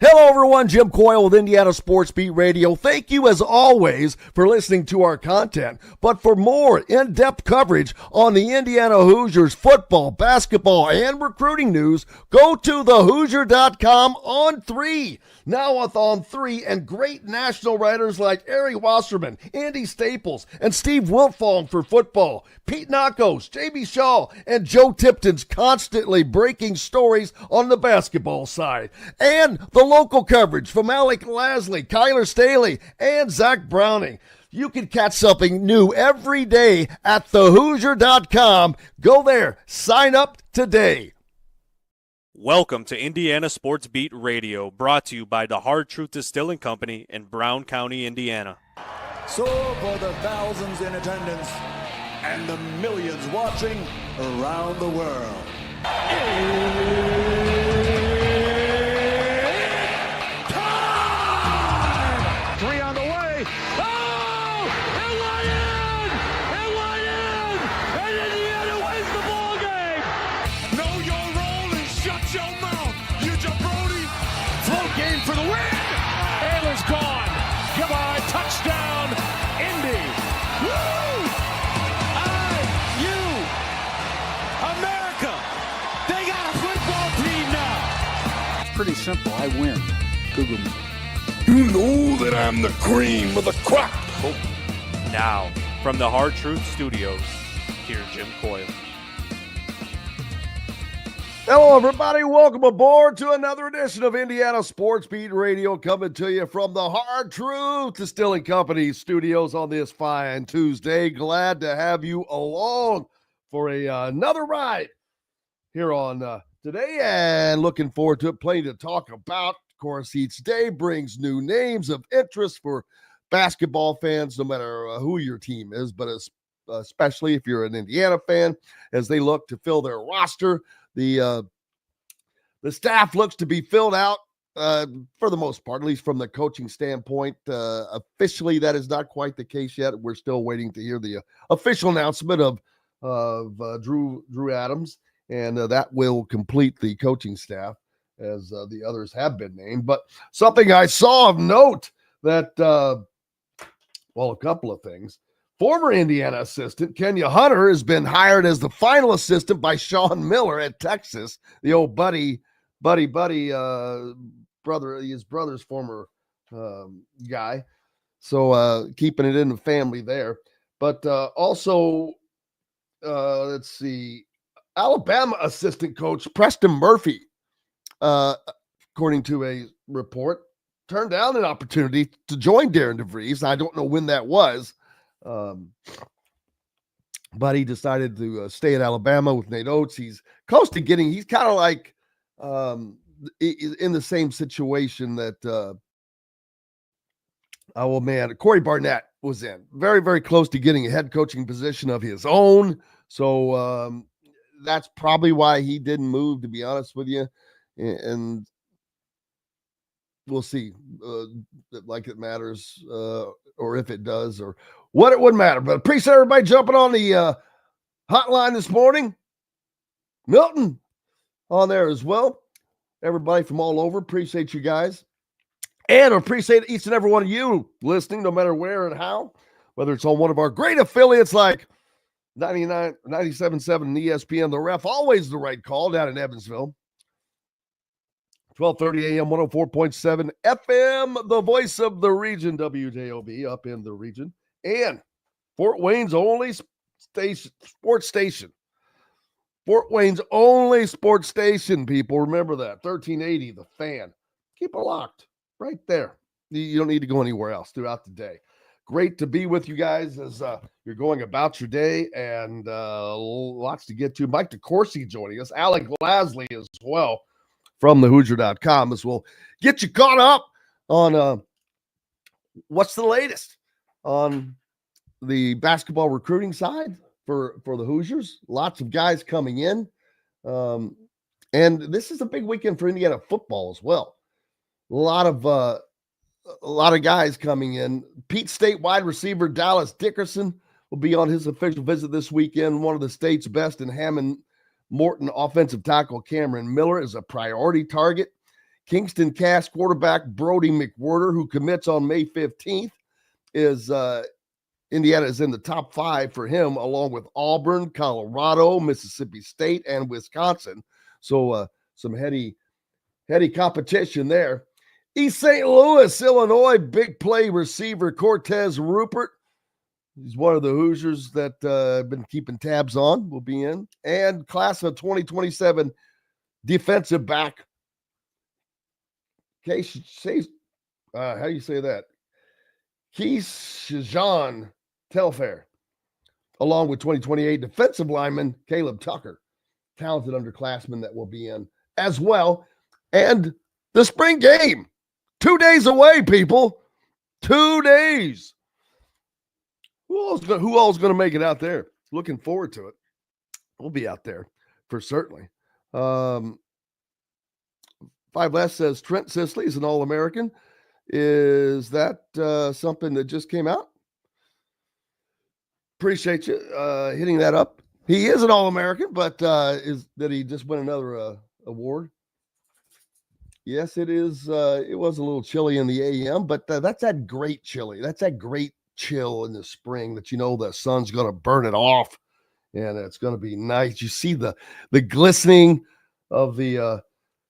Hello, everyone. Jim Coyle with Indiana Sports Beat Radio. Thank you, as always, for listening to our content. But for more in-depth coverage on the Indiana Hoosiers football, basketball, and recruiting news, go to thehoosier.com on 3. Now with On 3 and great national writers like Ari Wasserman, Andy Staples, and Steve Wiltfong for football, Pete Nakos, J.B. Shaw, and Joe Tipton's constantly breaking stories on the basketball side. And the local coverage from Alec Lasley, Kyler Staley, and Zach Browning. You can catch something new every day at thehoosier.com. Go there. Sign up today. Welcome to Indiana Sports Beat Radio, brought to you by the Hard Truth Distilling Company in Brown County, Indiana. So for the thousands in attendance and the millions watching around the world. For the win! Ayler's gone. Goodbye. Touchdown, Indy. Woo! IU. America. They got a football team now. It's pretty simple. I win. Google me. You know that I'm the cream of the crop. Oh. Now, from the Hard Truth Studios, here's Jim Coyle. Hello, everybody. Welcome aboard to another edition of Indiana Sports Beat Radio, coming to you from the Hard Truth Distilling Company studios on this fine Tuesday. Glad to have you along for another ride here on today, and looking forward to it. Plenty to talk about. Of course, each day brings new names of interest for basketball fans, no matter who your team is, but especially if you're an Indiana fan, as they look to fill their roster. The staff looks to be filled out for the most part, at least from the coaching standpoint. Officially, that is not quite the case yet. We're still waiting to hear the official announcement of Drew Adams, and that will complete the coaching staff as the others have been named. But something I saw of note that, a couple of things. Former Indiana assistant Kenya Hunter has been hired as the final assistant by Sean Miller at Texas, the old buddy brother, his brother's former guy. So keeping it in the family there. But also, let's see, Alabama assistant coach Preston Murphy, according to a report, turned down an opportunity to join Darian DeVries. I don't know when that was. But he decided to stay at Alabama with Nate Oates. He's close to he's kind of like in the same situation that Corey Barnett was in. Very, very close to getting a head coaching position of his own. So that's probably why he didn't move, to be honest with you. And we'll see like it matters or if it does or what it wouldn't matter. But appreciate everybody jumping on the hotline this morning. Milton on there as well. Everybody from all over, appreciate you guys. And appreciate each and every one of you listening, no matter where and how, whether it's on one of our great affiliates like 97.7 and ESPN, The Ref, always the right call down in Evansville. 12:30 a.m., 104.7 FM, the voice of the region, WJOB, up in the region. And Fort Wayne's only sports station. Fort Wayne's only sports station, people. Remember that. 1380, The Fan. Keep it locked right there. You don't need to go anywhere else throughout the day. Great to be with you guys as you're going about your day, and lots to get to. Mike DeCourcy joining us. Alec Lasley as well from thehoosier.com, as we'll get you caught up on what's the latest on the basketball recruiting side for the Hoosiers. Lots of guys coming in. And this is a big weekend for Indiana football as well. A lot of guys coming in. Pete State wide receiver Dallas Dickerson will be on his official visit this weekend. One of the state's best in Hammond Morton offensive tackle Cameron Miller is a priority target. Kingston Cass quarterback Brody McWhirter, who commits on May 15th, is Indiana is in the top 5 for him, along with Auburn, Colorado, Mississippi State, and Wisconsin. So some heady competition there. East St. Louis, Illinois, big play receiver Cortez Rupert. He's one of the Hoosiers that I've been keeping tabs on, will be in. And class of 2027 defensive back. How do you say that? Keyshawn Telfair, along with 2028 defensive lineman Caleb Tucker, talented underclassman that will be in as well. And the spring game, 2 days away, people. 2 days. Who all's going to make it out there? Looking forward to it. We'll be out there for certainly. 5 Less says Trent Sisley is an All-American. Is that something that just came out? Appreciate you hitting that up. He is an All-American, but did he just win another award? Yes, it is. It was a little chilly in the AM, but that's that great chilly. That's that great chill in the spring that the sun's going to burn it off, and it's going to be nice. You see the glistening of the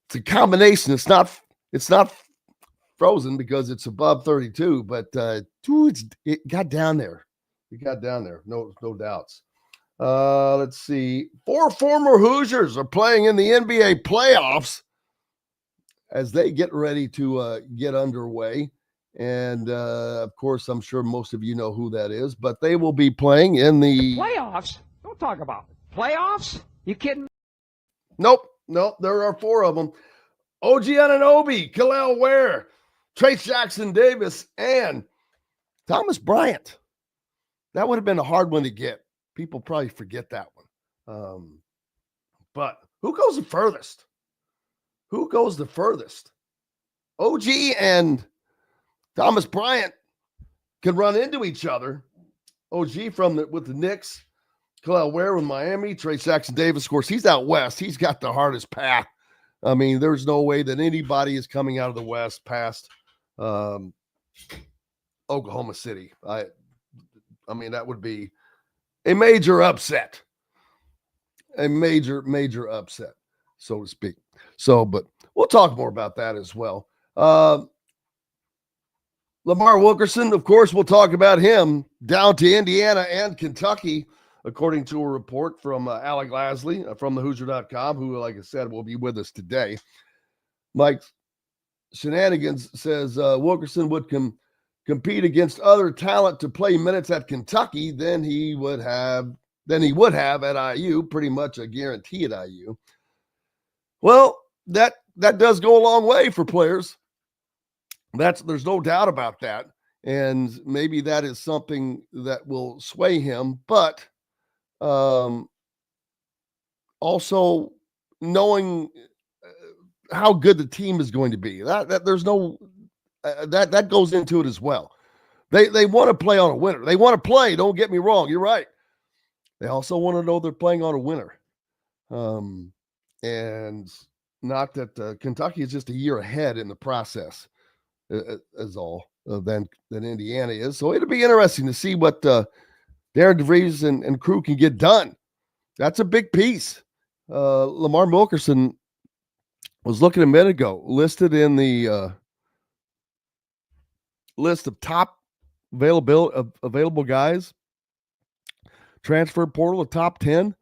it's a combination. It's not frozen because it's above 32, but it got down there. It got down there. No doubts. Let's see. 4 former Hoosiers are playing in the NBA playoffs as they get ready to get underway. And, of course, I'm sure most of you know who that is, but they will be playing in the playoffs. Don't talk about it. Playoffs? You kidding? Nope. There are 4 of them. OG Anunoby, Khalil Ware, Trace Jackson Davis, and Thomas Bryant. That would have been a hard one to get. People probably forget that one. But who goes the furthest? OG and Thomas Bryant can run into each other. OG with the Knicks, Khalil Ware with Miami, Trace Jackson Davis, of course, he's out west. He's got the hardest path. I mean, there's no way that anybody is coming out of the west past Oklahoma City. I mean, that would be a major upset. A major upset, so to speak. So, but we'll talk more about that as well. Lamar Wilkerson, of course, we'll talk about him down to Indiana and Kentucky, according to a report from Alec Lasley from the Hoosier.com, who, like I said, will be with us today. Mike Shenanigans says Wilkerson would compete against other talent to play minutes at Kentucky than he would have at IU, pretty much a guarantee at IU. Well, that does go a long way for players. There's no doubt about that. And maybe that is something that will sway him, but also knowing how good the team is going to be, that there's no that goes into it as well. They want to play on a winner. They want to play. Don't get me wrong. You're right. They also want to know they're playing on a winner. And not that Kentucky is just a year ahead in the process as all than Indiana is. So it'll be interesting to see what Darian DeVries and crew can get done. That's a big piece. Lamar Wilkerson was looking a minute ago, listed in the list of top available guys. Transfer portal, a top 10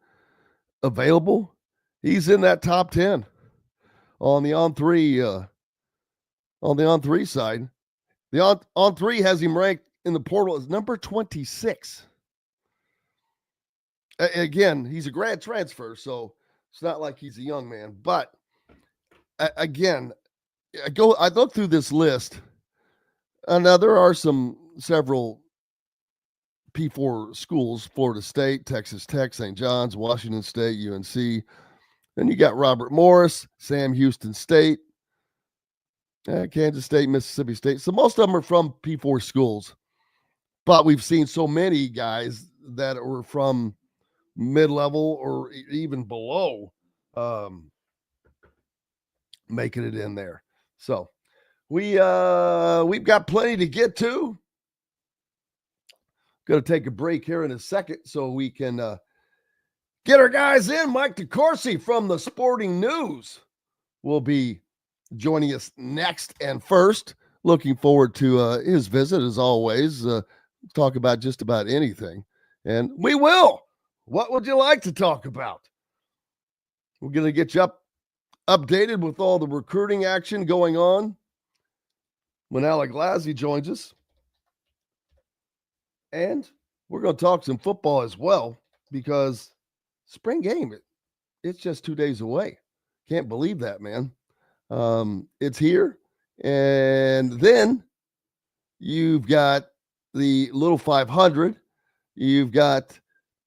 available. He's in that top 10 on the on three side. The on three has him ranked in the portal as number 26. Again, he's a grad transfer, so it's not like he's a young man. But again, I look through this list, and now there are several P4 schools: Florida State, Texas Tech, St. John's, Washington State, UNC. Then you got Robert Morris, Sam Houston State, Kansas State, Mississippi State. So most of them are from P4 schools, but we've seen so many guys that were from mid-level or even below making it in there. So we've got plenty to get to. Going to take a break here in a second so we can get our guys in. Mike DeCourcy from the Sporting News will be joining us next and first. Looking forward to his visit as always. Talk about just about anything. And we will. What would you like to talk about? We're going to get you updated with all the recruiting action going on when Alec Lasley joins us. And we're going to talk some football as well because spring game, it's just 2 days away. Can't believe that, man. It's here. And then you've got the Little 500. You've got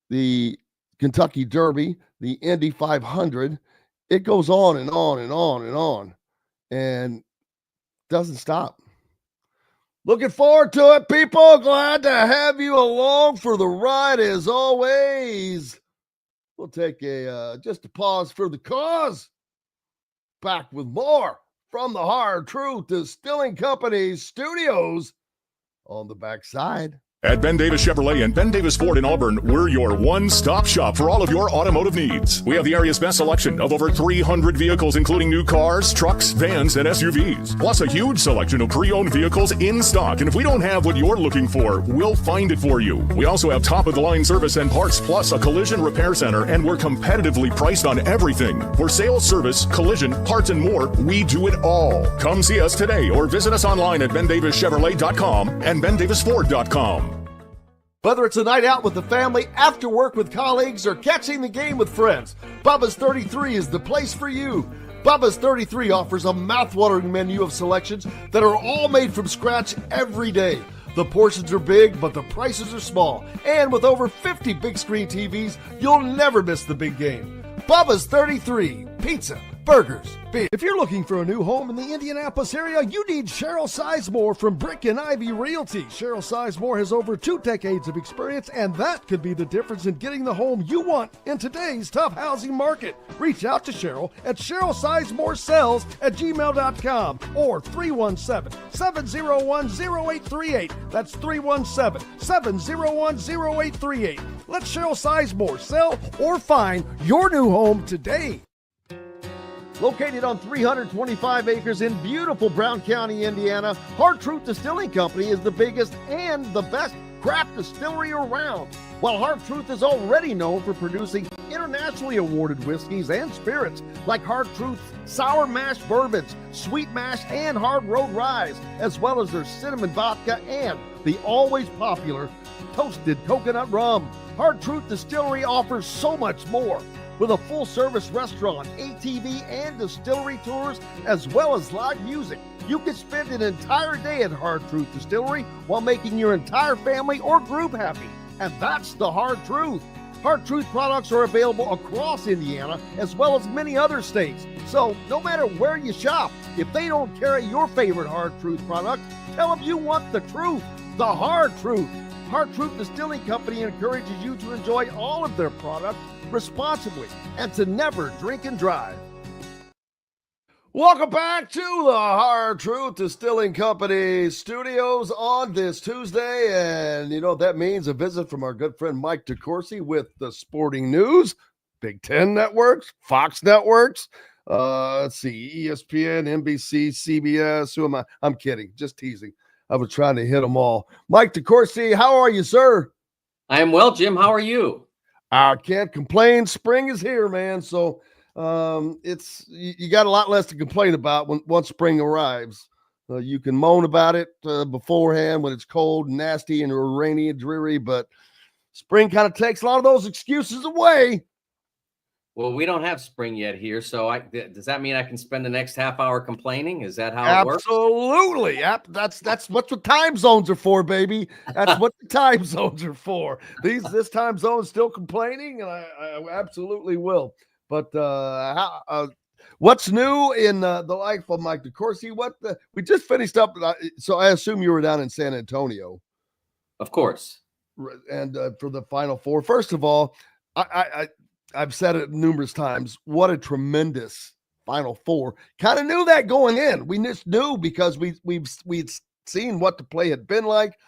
the Kentucky Derby, the Indy 500. It goes on and on and on and on and doesn't stop. Looking forward to it, people. Glad to have you along for the ride as always. We'll take just a pause for the cause. Back with more from the Hard Truth Distilling Company studios on the backside. At Ben Davis Chevrolet and Ben Davis Ford in Auburn, we're your one-stop shop for all of your automotive needs. We have the area's best selection of over 300 vehicles, including new cars, trucks, vans, and SUVs. Plus a huge selection of pre-owned vehicles in stock. And if we don't have what you're looking for, we'll find it for you. We also have top-of-the-line service and parts, plus a collision repair center, and we're competitively priced on everything. For sales, service, collision, parts, and more, we do it all. Come see us today or visit us online at bendavischevrolet.com and bendavisford.com. Whether it's a night out with the family, after work with colleagues, or catching the game with friends, Bubba's 33 is the place for you. Bubba's 33 offers a mouthwatering menu of selections that are all made from scratch every day. The portions are big, but the prices are small. And with over 50 big screen TVs, you'll never miss the big game. Bubba's 33, pizza, burgers, beer. If you're looking for a new home in the Indianapolis area, you need Cheryl Sizemore from Brick and Ivy Realty. Cheryl Sizemore has over 2 decades of experience, and that could be the difference in getting the home you want in today's tough housing market. Reach out to Cheryl at CherylSizemoreSells@gmail.com or 317-701-0838. That's 317-701-0838. Let Cheryl Sizemore sell or find your new home today. Located on 325 acres in beautiful Brown County, Indiana, Hard Truth Distilling Company is the biggest and the best craft distillery around. While Hard Truth is already known for producing internationally awarded whiskeys and spirits like Hard Truth's sour mash bourbons, sweet mash, and hard road ryes, as well as their cinnamon vodka and the always popular toasted coconut rum. Hard Truth Distillery offers so much more. With a full-service restaurant, ATV, and distillery tours, as well as live music, you can spend an entire day at Hard Truth Distillery while making your entire family or group happy. And that's the Hard Truth. Hard Truth products are available across Indiana, as well as many other states. So no matter where you shop, if they don't carry your favorite Hard Truth product, tell them you want the truth, the Hard Truth. Hard Truth Distilling Company encourages you to enjoy all of their products responsibly and to never drink and drive. Welcome back to the Hard Truth Distilling Company studios on this Tuesday. And you know what that means? A visit from our good friend Mike DeCourcy with the Sporting News, Big Ten Networks, Fox Networks, let's see, ESPN, NBC, CBS. Who am I? I'm kidding. Just teasing. I was trying to hit them all. Mike DeCourcy, how are you, sir? I am well, Jim. How are you? I can't complain. Spring is here, man. So it's you got a lot less to complain about once spring arrives. You can moan about it beforehand when it's cold, and nasty, and rainy and dreary, but spring kind of takes a lot of those excuses away. Well, we don't have spring yet here, so does that mean I can spend the next half hour complaining? Is that how it works? Absolutely. That's what the time zones are for, baby. That's what the time zones are for. This time zone is still complaining, and I absolutely will. But what's new in the life of Mike DeCourcy? We just finished up, so I assume you were down in San Antonio. Of course. And for the Final Four. First of all, I've said it numerous times. What a tremendous Final Four. Kind of knew that going in. We just knew because we'd seen what the play had been like,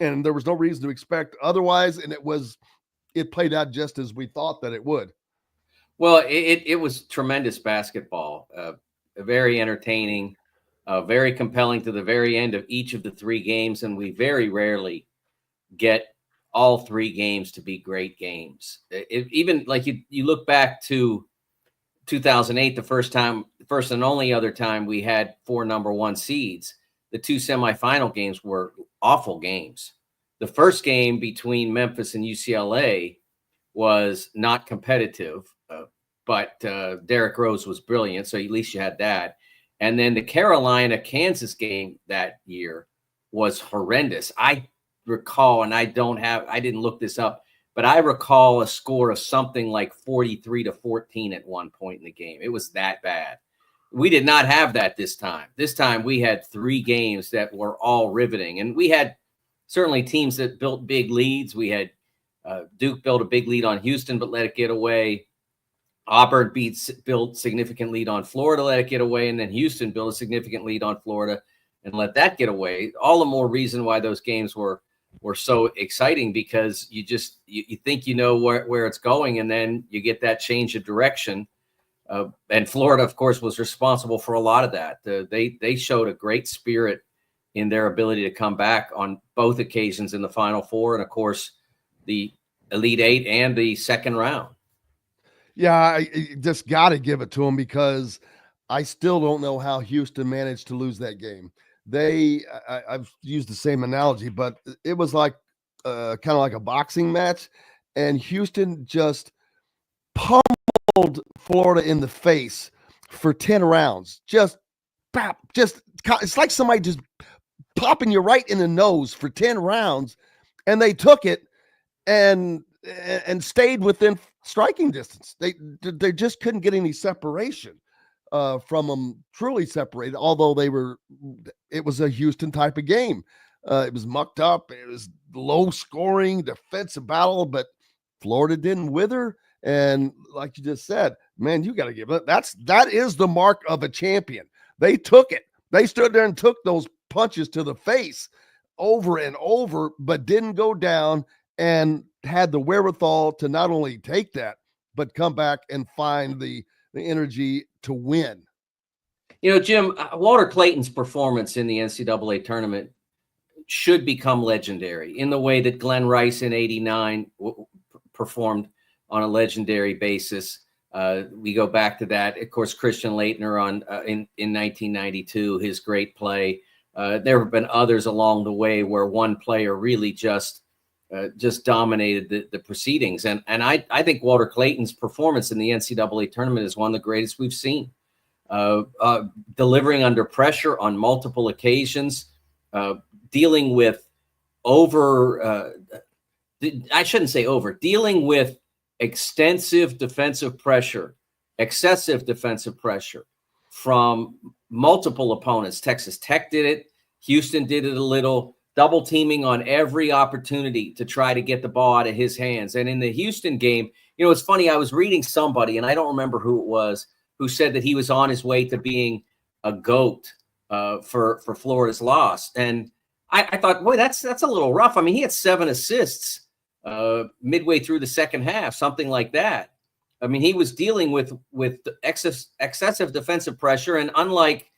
and there was no reason to expect otherwise. And it played out just as we thought that it would. Well, it was tremendous basketball, very entertaining, very compelling to the very end of each of the three games, and we very rarely get all three games to be great games. Even like you look back to 2008, the first and only other time we had 4 number 1 seeds. The 2 semifinal games were awful games. The first game between Memphis and UCLA was not competitive, but Derrick Rose was brilliant, so at least you had that. And then the Carolina-Kansas game that year was horrendous. I recall, and I didn't look this up, but I recall a score of something like 43-14 at one point in the game. It was that bad. We did not have that this time. This time we had 3 games that were all riveting, and we had certainly teams that built big leads. We had Duke built a big lead on Houston, but let it get away. Auburn built significant lead on Florida, let it get away, and then Houston built a significant lead on Florida and let that get away. All the more reason why those games were so exciting, because you think you know where it's going, and then you get that change of direction. And Florida, of course, was responsible for a lot of that. They showed a great spirit in their ability to come back on both occasions in the Final Four, and of course the Elite Eight and the second round. Yeah, I just got to give it to them, because I still don't know how Houston managed to lose that game. I've used the same analogy, but it was like kind of like a boxing match, and Houston just pummeled Florida in the face for 10 rounds. It's like somebody just popping you right in the nose for 10 rounds, and they took it and stayed within striking distance. They just couldn't get any separation from them, truly separated, although it was a Houston type of game. It was mucked up. It was low scoring defensive battle, but Florida didn't wither. And like you just said, man, you got to give it. That is the mark of a champion. They took it. They stood there and took those punches to the face over and over, but didn't go down, and had the wherewithal to not only take that, but come back and find the energy to win. You know, Jim, Walter Clayton's performance in the NCAA tournament should become legendary in the way that Glenn Rice in '89 performed on a legendary basis. We go back to that. Of course, Christian Laettner in 1992, his great play. There have been others along the way where one player really just dominated the proceedings. And I think Walter Clayton's performance in the NCAA tournament is one of the greatest we've seen. Delivering under pressure on multiple occasions, dealing with dealing with extensive defensive pressure, excessive defensive pressure from multiple opponents. Texas Tech did it. Houston did it a little. Double teaming on every opportunity to try to get the ball out of his hands. And in the Houston game, you know, it's funny, I was reading somebody, and I don't remember who it was, who said that he was on his way to being a GOAT for Florida's loss. And I thought, boy, that's a little rough. I mean, he had 7 assists midway through the second half, something like that. I mean, he was dealing with excessive defensive pressure. And unlike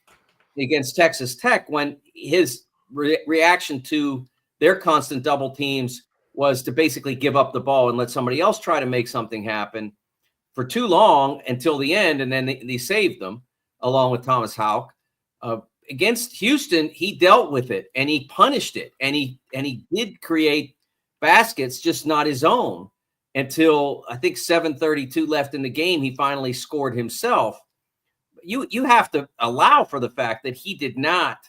against Texas Tech, when his reaction to their constant double teams was to basically give up the ball and let somebody else try to make something happen for too long until the end, and then they saved them along with Thomas Houck. Against Houston, he dealt with it and he punished it, and he did create baskets, just not his own, until I think 7:32 left in the game. He finally scored himself. You have to allow for the fact that he did not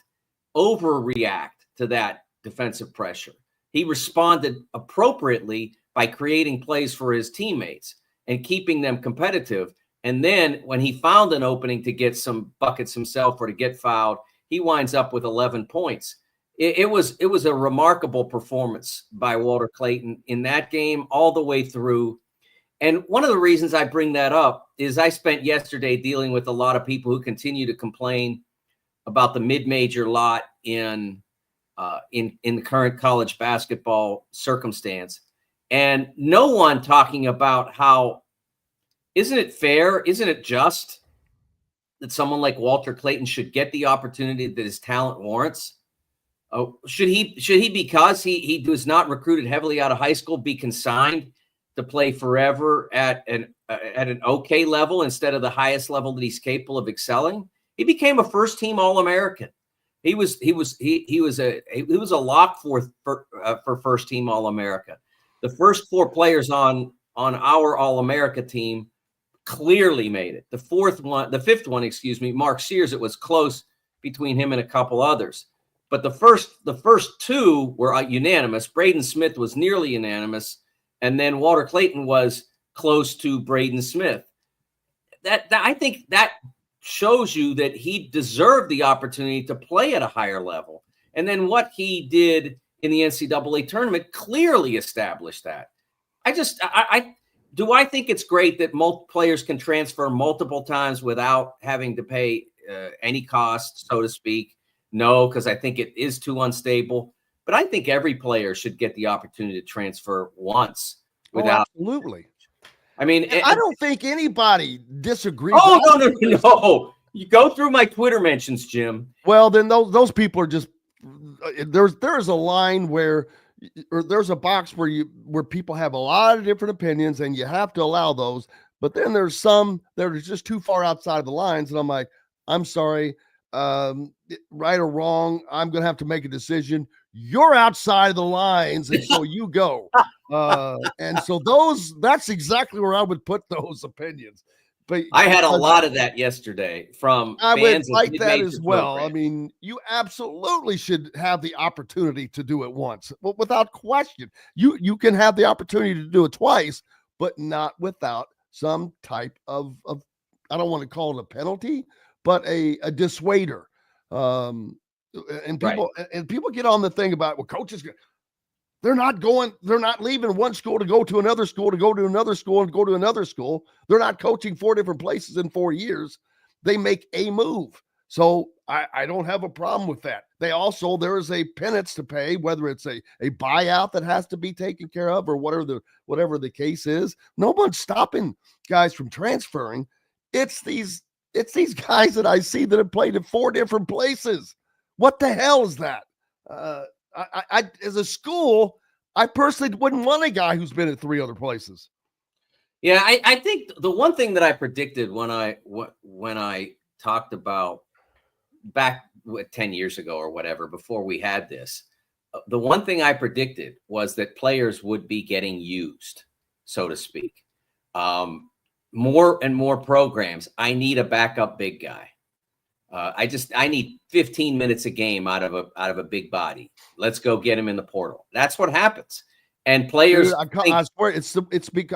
overreact to that defensive pressure. He responded appropriately by creating plays for his teammates and keeping them competitive. And then when he found an opening to get some buckets himself or to get fouled, he winds up with 11 points. It was a remarkable performance by Walter Clayton in that game all the way through. And one of the reasons I bring that up is I spent yesterday dealing with a lot of people who continue to complain about the mid-major lot in the current college basketball circumstance, and no one talking about how isn't it fair, isn't it just that someone like Walter Clayton should get the opportunity that his talent warrants? Should he because he was not recruited heavily out of high school be consigned to play forever at an okay level instead of the highest level that he's capable of excelling? He became a first-team All-American. He was a lock for first-team All-America. The first 4 players on our All-America team clearly made it. The fifth one, Mark Sears, it was close between him and a couple others. But the first 2 were unanimous. Braden Smith was nearly unanimous, and then Walter Clayton was close to Braden Smith. That I think that shows you that he deserved the opportunity to play at a higher level. And then what he did in the NCAA tournament clearly established that. Do I think it's great that players can transfer multiple times without having to pay any cost, so to speak? No, because I think it is too unstable. But I think every player should get the opportunity to transfer once without. Oh, absolutely. I mean, I don't think anybody disagrees. Oh, no. You go through my Twitter mentions, Jim. Well, then those people are just there's a line where there's a box where people have a lot of different opinions, and you have to allow those. But then there's some that are just too far outside of the lines, and I'm like, I'm sorry, right or wrong, I'm gonna have to make a decision. You're outside of the lines, and so you go. And so that's exactly where I would put those opinions. But I had a lot of that yesterday from I fans would like that as well. Program. I mean, you absolutely should have the opportunity to do it once, but without question. You can have the opportunity to do it twice, but not without some type of I don't want to call it a penalty, but a dissuader. And people get on the thing about, well, coaches, they're not leaving one school to go to another school, to go to another school and go to another school. They're not coaching 4 different places in 4 years. They make a move. So I don't have a problem with that. There is a penance to pay, whether it's a buyout that has to be taken care of or whatever the case is. No one's stopping guys from transferring. It's these guys that I see that have played in 4 different places. What the hell is that? I as a school, I personally wouldn't want a guy who's been at 3 other places. Yeah, I think the one thing that I predicted when I talked about back 10 years ago or whatever, before we had this, the one thing I predicted was that players would be getting used, so to speak. More and more programs, I need a backup big guy. I need 15 minutes a game out of a big body. Let's go get him in the portal. That's what happens. And players, dude, I swear it's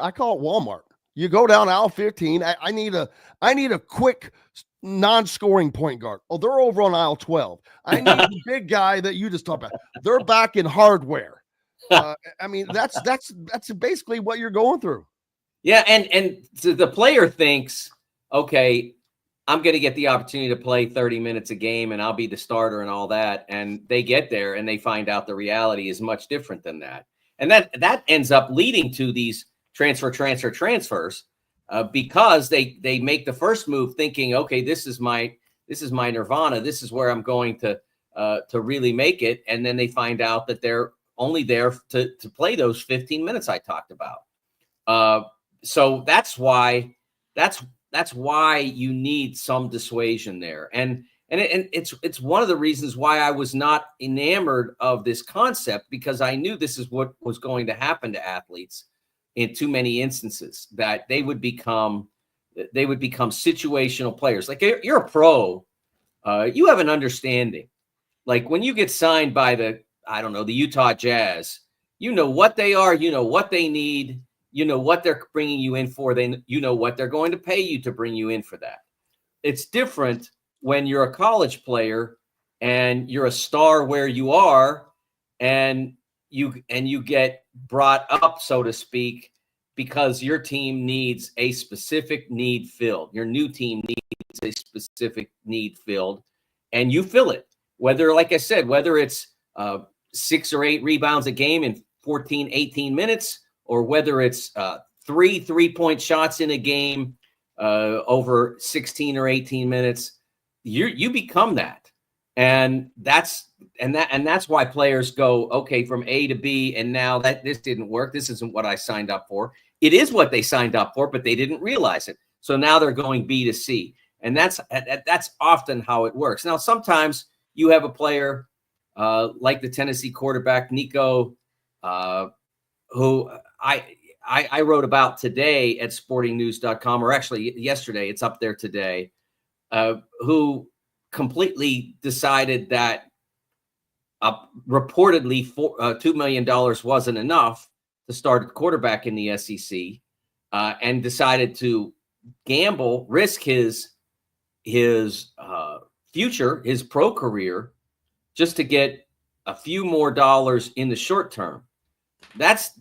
I call it Walmart. You go down aisle 15. I need a quick non-scoring point guard. Oh, they're over on aisle 12. I need the big guy that you just talked about. They're back in hardware. I mean, that's basically what you're going through. Yeah, and so the player thinks, okay, I'm going to get the opportunity to play 30 minutes a game and I'll be the starter and all that. And they get there and they find out the reality is much different than that. And that ends up leading to these transfers because they make the first move thinking, okay, this is my nirvana. This is where I'm going to really make it. And then they find out that they're only there to play those 15 minutes I talked about. So that's why you need some dissuasion there. And it's one of the reasons why I was not enamored of this concept, because I knew this is what was going to happen to athletes in too many instances, that they would become situational players. Like you're a pro, you have an understanding. Like when you get signed by the Utah Jazz, you know what they are, you know what they need. You know what they're bringing you in for. You know what they're going to pay you to bring you in for that. It's different when you're a college player and you're a star where you are, and you get brought up, so to speak, because your team needs a specific need filled. Your new team needs a specific need filled, and you fill it. Whether, like I said, whether it's 6 or 8 rebounds a game in 14, 18 minutes, or whether it's 3 3-point shots in a game over 16 or 18 minutes, you become that. And that's why players go, okay, from A to B, and now that this didn't work, this isn't what I signed up for. It is what they signed up for, but they didn't realize it. So now they're going B to C. And that's often how it works. Now, sometimes you have a player like the Tennessee quarterback, Nico, who I wrote about today at sportingnews.com, or actually yesterday, it's up there today, who completely decided that reportedly $2 million wasn't enough to start at quarterback in the SEC, and decided to gamble, risk his future, his pro career, just to get a few more dollars in the short term. That's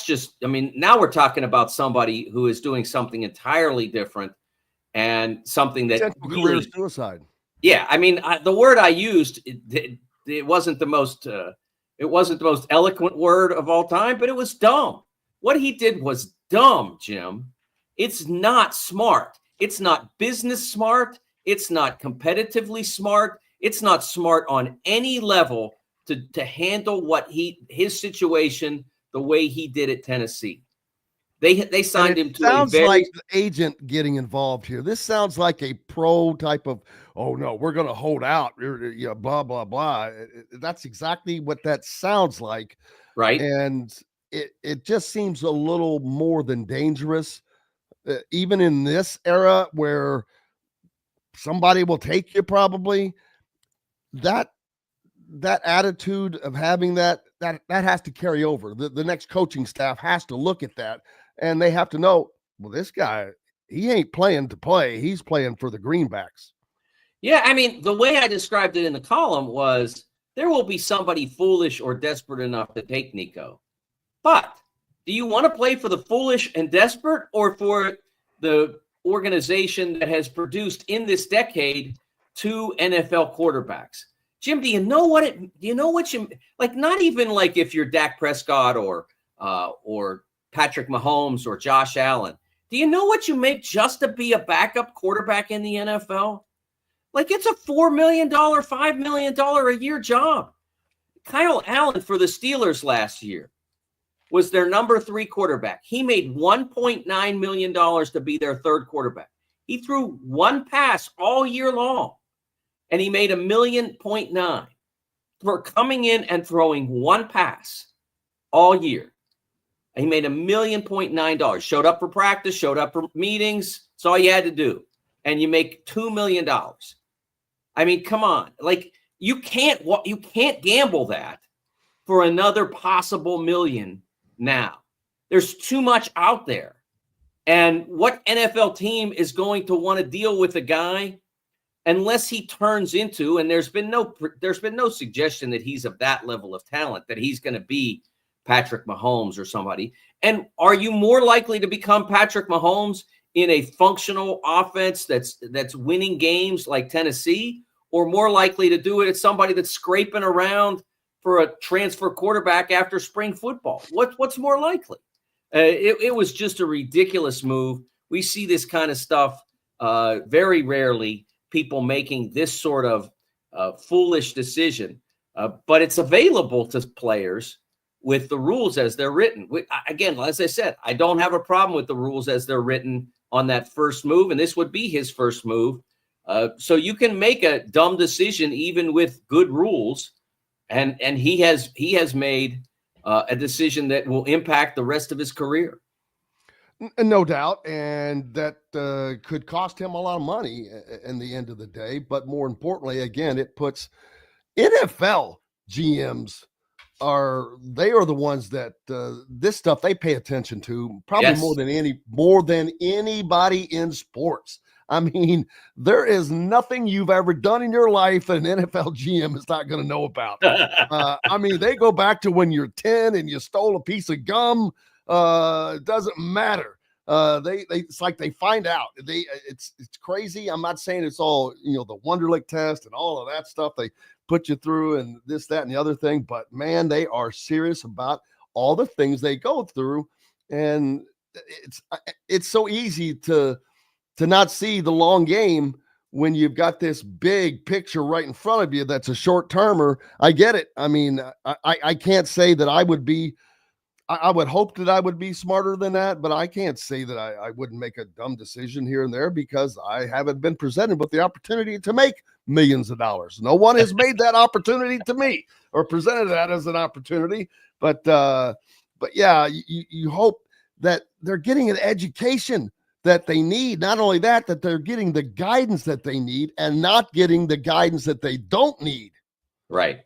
just, I mean, now we're talking about somebody who is doing something entirely different, and something that career suicide. Yeah, I mean, the word I used, it wasn't the most eloquent word of all time, but it was dumb. What he did was dumb, Jim. It's not smart. It's not business smart. It's not competitively smart. It's not smart on any level to handle his situation the way he did at Tennessee. They signed him to sounds like the agent getting involved here. This sounds like a pro type of, oh no, we're going to hold out, blah, blah, blah. That's exactly what that sounds like. Right. And it just seems a little more than dangerous, even in this era where somebody will take you probably. That attitude of having that has to carry over. The next coaching staff has to look at that, and they have to know, well, this guy, he ain't playing to play. He's playing for the greenbacks. Yeah, I mean, the way I described it in the column was there will be somebody foolish or desperate enough to take Nico. But do you want to play for the foolish and desperate, or for the organization that has produced in this decade 2 NFL quarterbacks? Jim, do you know what you like? Not even like if you're Dak Prescott or Patrick Mahomes or Josh Allen. Do you know what you make just to be a backup quarterback in the NFL? Like, it's a $4 million, $5 million a year job. Kyle Allen for the Steelers last year was their number 3 quarterback. He made $1.9 million to be their 3rd quarterback. He threw 1 pass all year long, and he made $1.9 million for coming in and throwing 1 pass all year. And he made $1.9 million. Showed up for practice, showed up for meetings. That's all you had to do. And you make $2 million. I mean, come on. Like, you can't gamble that for another possible million now. There's too much out there. And what NFL team is going to want to deal with a guy unless he turns into, and there's been no suggestion that he's of that level of talent, that he's going to be Patrick Mahomes or somebody. And are you more likely to become Patrick Mahomes in a functional offense that's winning games like Tennessee, or more likely to do it at somebody that's scraping around for a transfer quarterback after spring football? What's more likely? It was just a ridiculous move. We see this kind of stuff very rarely, people making this sort of foolish decision, but it's available to players with the rules as they're written. Again, as I said, I don't have a problem with the rules as they're written on that first move, and this would be his first move. So you can make a dumb decision even with good rules, and he has made a decision that will impact the rest of his career. No doubt, and that could cost him a lot of money in the end of the day. But more importantly, again, it puts NFL GMs are the ones that this stuff they pay attention to probably Yes. more than anybody in sports. I mean, there is nothing you've ever done in your life that an NFL GM is not going to know about. I mean, they go back to when you're 10 and you stole a piece of gum. It doesn't matter. It's like they find out. It's crazy. I'm not saying it's all, the Wonderlic test and all of that stuff they put you through and this, that, and the other thing. But man, they are serious about all the things they go through. And it's so easy to not see the long game when you've got this big picture right in front of you that's a short termer. I get it. I mean, I can't say that I would be. I would hope that I would be smarter than that, but I can't say that I wouldn't make a dumb decision here and there because I haven't been presented with the opportunity to make millions of dollars. No one has made that opportunity to me or presented that as an opportunity. But yeah, you hope that they're getting an education that they need. Not only that they're getting the guidance that they need and not getting the guidance that they don't need. Right.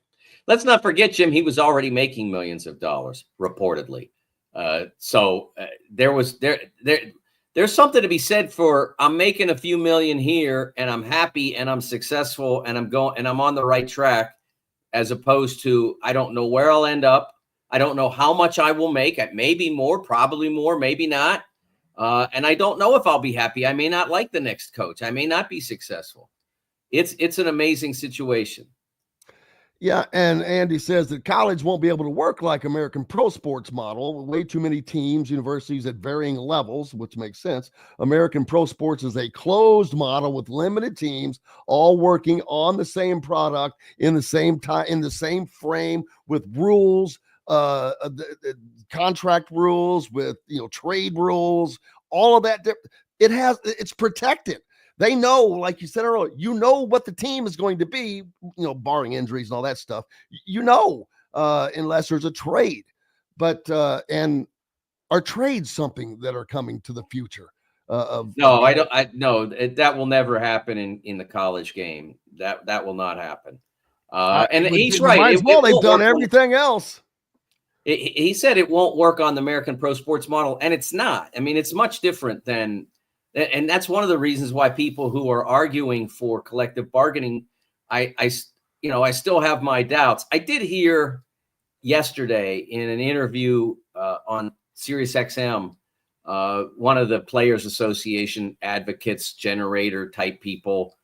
Let's not forget, Jim, he was already making millions of dollars, reportedly. So there's something to be said for I'm making a few million here and I'm happy and I'm successful and I'm on the right track, as opposed to I don't know where I'll end up. I don't know how much I will make. Maybe more, probably more, maybe not. And I don't know if I'll be happy. I may not like the next coach. I may not be successful. It's an amazing situation. Yeah, and Andy says that college won't be able to work like American pro sports model. Way too many teams, universities at varying levels, which makes sense. American pro sports is a closed model with limited teams, all working on the same product in the same time, in the same frame, with rules, contract rules, with trade rules, all of that. It's protected. They know, like you said earlier, what the team is going to be, barring injuries and all that stuff, unless there's a trade. But, and are trades something that are coming to the future? That will never happen in the college game. That will not happen. And he's right. They've done everything else. He said it won't work on the American pro sports model, and it's not. I mean, it's much different than. And that's one of the reasons why people who are arguing for collective bargaining, I still have my doubts. I did hear yesterday in an interview on Sirius XM, one of the Players Association advocates, generator type people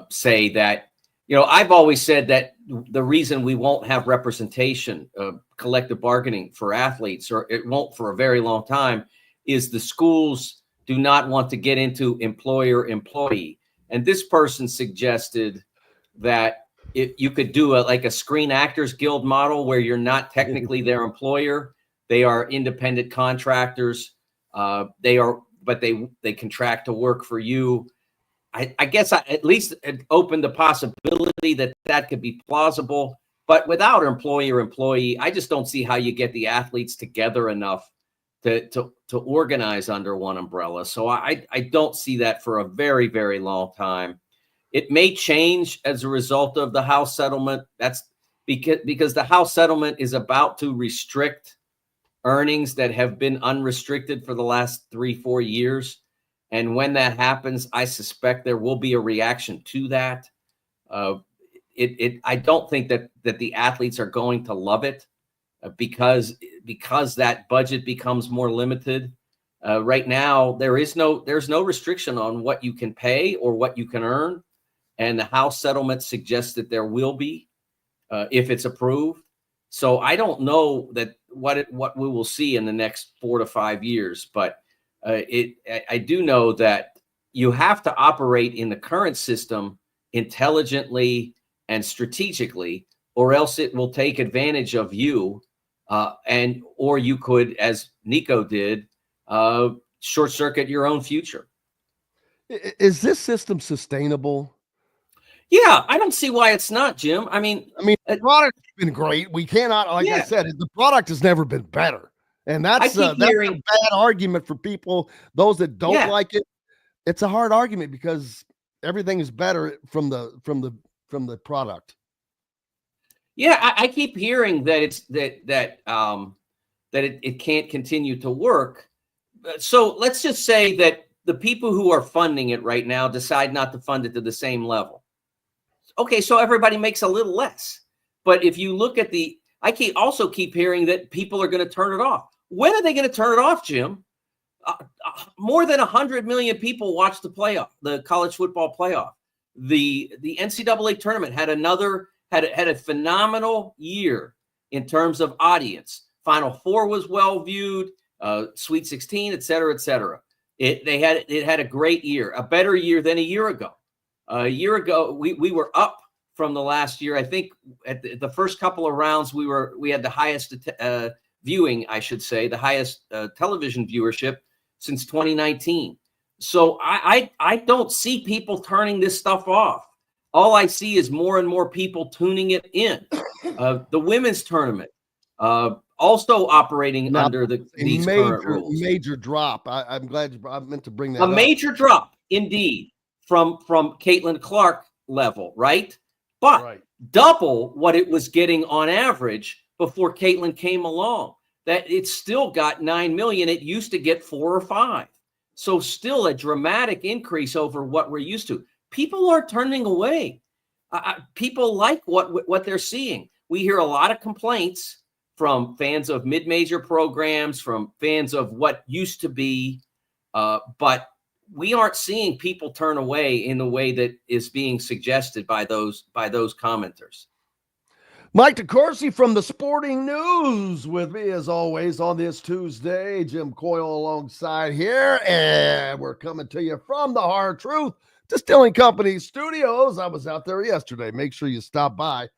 say that, I've always said that the reason we won't have representation of collective bargaining for athletes, or it won't for a very long time, is the schools do not want to get into employer-employee. And this person suggested that if you could do a Screen Actors Guild model where you're not technically their employer, they are independent contractors. But they contract to work for you. I guess I at least opened the possibility that could be plausible. But without employer-employee, I just don't see how you get the athletes together enough to organize under one umbrella. So I don't see that for a very, very long time. It may change as a result of the House settlement. That's because the House settlement is about to restrict earnings that have been unrestricted for the last 3-4 years. And when that happens, I suspect there will be a reaction to that. I don't think that the athletes are going to love it. Because that budget becomes more limited. Right now, there's no restriction on what you can pay or what you can earn, and the House settlement suggests that there will be if it's approved. So I don't know that what we will see in the next 4 to 5 years, but I do know that you have to operate in the current system intelligently and strategically, or else it will take advantage of you. Or you could, as Nico did, short circuit your own future. Is this system sustainable? Yeah, I don't see why it's not, Jim. I mean, the product has been great. We cannot, I said, the product has never been better, and that's a bad argument for people. Those that don't like it, it's a hard argument because everything is better from the product. Yeah, I keep hearing that it's that it can't continue to work. So let's just say that the people who are funding it right now decide not to fund it to the same level. Okay, so everybody makes a little less. But if you look at I also keep hearing that people are going to turn it off. When are they going to turn it off, Jim? More than 100 million people watched the college football playoff. The NCAA tournament had a phenomenal year in terms of audience. Final Four was well viewed, Sweet 16, et cetera, et cetera. It had a great year, a better year than a year ago. A year ago, we were up from the last year. I think at the first couple of rounds, we had the highest viewing, I should say, the highest television viewership since 2019. So I don't see people turning this stuff off. All I see is more and more people tuning it in. The women's tournament also operating under these current rules. Major drop. I'm glad I meant to bring that up. A major drop, indeed, from Caitlin Clark level, right? But double what it was getting on average before Caitlin came along. That it's still got 9 million. It used to get 4 or 5. So still a dramatic increase over what we're used to. People are turning away. People like what they're seeing. We hear a lot of complaints from fans of mid-major programs, from fans of what used to be, but we aren't seeing people turn away in the way that is being suggested by those commenters. Mike DeCourcy from the Sporting News with me as always on this Tuesday. Jim Coyle alongside here, and we're coming to you from the Hard Truth Distilling Company studios. I was out there yesterday. Make sure you stop by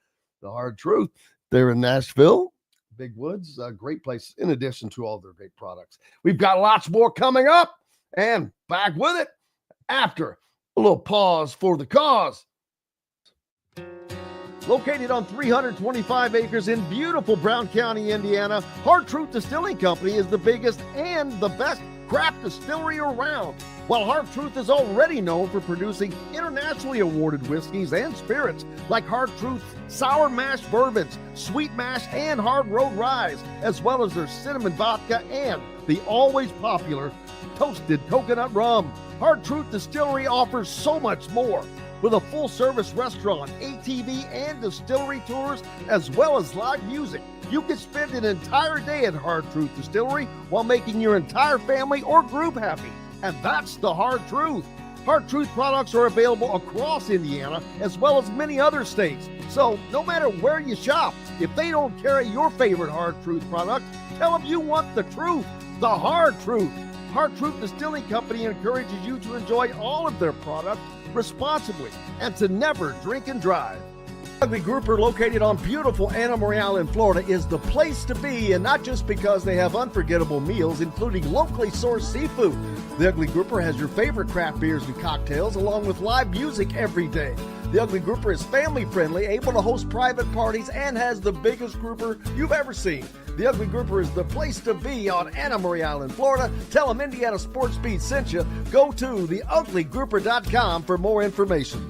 the Hard Truth. They're in Nashville, Big Woods, a great place in addition to all their great products. We've got lots more coming up and back with it after a little pause for the cause. Located on 325 acres in beautiful Brown County, Indiana, Hard Truth Distilling Company is the biggest and the best craft distillery around. While Hard Truth is already known for producing internationally awarded whiskeys and spirits like Hard Truth's sour mash bourbons, sweet mash, and hard road rye, as well as their cinnamon vodka and the always popular toasted coconut rum. Hard Truth Distillery offers so much more. With a full-service restaurant, ATV, and distillery tours, as well as live music, you can spend an entire day at Hard Truth Distillery while making your entire family or group happy. And that's the Hard Truth. Hard Truth products are available across Indiana, as well as many other states. So no matter where you shop, if they don't carry your favorite Hard Truth product, tell them you want the truth, the Hard Truth. Hard Truth Distilling Company encourages you to enjoy all of their products responsibly and to never drink and drive. Ugly Grouper, located on beautiful Anna Maria in Florida, is the place to be, and not just because they have unforgettable meals, including locally sourced seafood. The Ugly Grouper has your favorite craft beers and cocktails, along with live music every day. The Ugly Grouper is family-friendly, able to host private parties, and has the biggest grouper you've ever seen. The Ugly Grouper is the place to be on Anna Maria Island, Florida. Tell them Indiana Sports Beat sent you. Go to theuglygrouper.com for more information.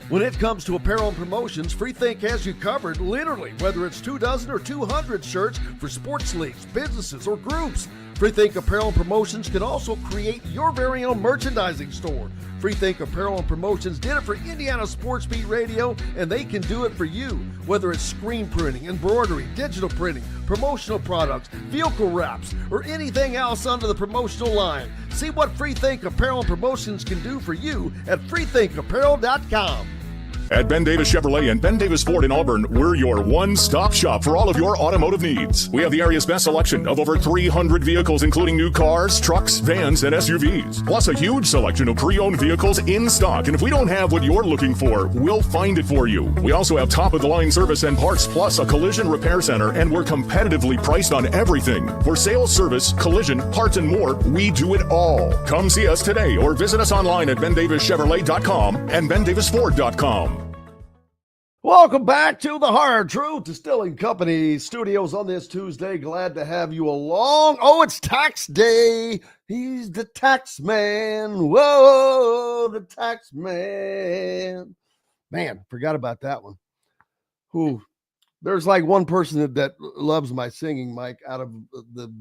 When it comes to apparel and promotions, Freethink has you covered, literally, whether it's 24 or 200 shirts for sports leagues, businesses, or groups. Freethink Apparel and Promotions can also create your very own merchandising store. Freethink Apparel and Promotions did it for Indiana Sports Beat Radio, and they can do it for you. Whether it's screen printing, embroidery, digital printing, promotional products, vehicle wraps, or anything else under the promotional line. See what Freethink Apparel and Promotions can do for you at freethinkapparel.com. At Ben Davis Chevrolet and Ben Davis Ford in Auburn, we're your one-stop shop for all of your automotive needs. We have the area's best selection of over 300 vehicles, including new cars, trucks, vans, and SUVs. Plus a huge selection of pre-owned vehicles in stock. And if we don't have what you're looking for, we'll find it for you. We also have top-of-the-line service and parts, plus a collision repair center, and we're competitively priced on everything. For sales, service, collision, parts, and more, we do it all. Come see us today or visit us online at bendavischevrolet.com and bendavisford.com. Welcome back to the Hard Truth Distilling Company studios on this Tuesday. Glad to have you along. Oh, it's tax day. He's the tax man. Whoa, the tax man. Man, forgot about that one. Who? There's like one person that loves my singing, Mike, out of the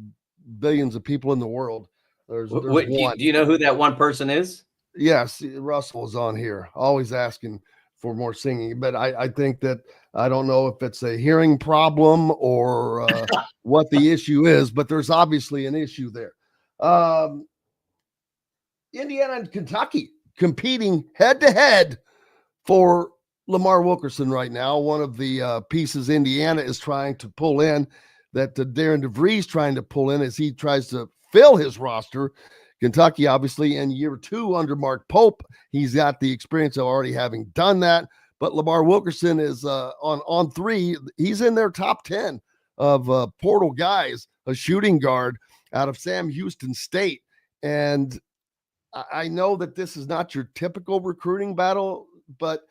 billions of people in the world. There's one. Do you know who that one person is? Yes, Russell is on here, always asking for more singing. But I think that I don't know if it's a hearing problem or what the issue is, but there's obviously an issue there. Indiana and Kentucky competing head-to-head for Lamar Wilkerson right now. One of the pieces Indiana is trying to pull in, that Darian DeVries trying to pull in as he tries to fill his roster. Kentucky, obviously, in year 2 under Mark Pope, he's got the experience of already having done that. But Lamar Wilkerson is on 3. He's in their top 10 of portal guys, a shooting guard out of Sam Houston State. And I know that this is not your typical recruiting battle, but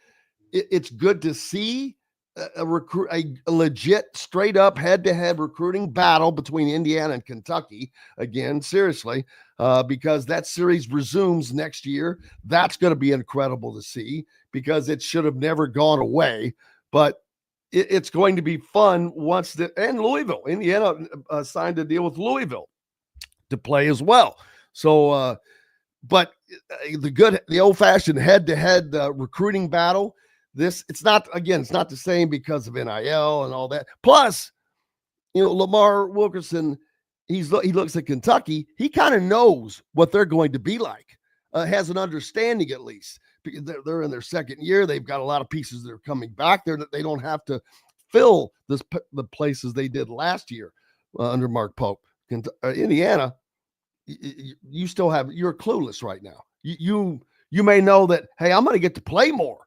it's good to see a legit, straight up, head-to-head recruiting battle between Indiana and Kentucky. Again, seriously, because that series resumes next year. That's going to be incredible to see, because it should have never gone away. But it's going to be fun once and Louisville. Indiana signed a deal with Louisville to play as well. So, but the old-fashioned head-to-head recruiting battle. It's not the same because of NIL and all that. Plus, Lamar Wilkerson, he looks at Kentucky. He kind of knows what they're going to be like, has an understanding at least. They're in their second year. They've got a lot of pieces that are coming back there that they don't have to fill the places they did last year under Mark Pope. Indiana, you're clueless right now. You may know that, hey, I'm going to get to play more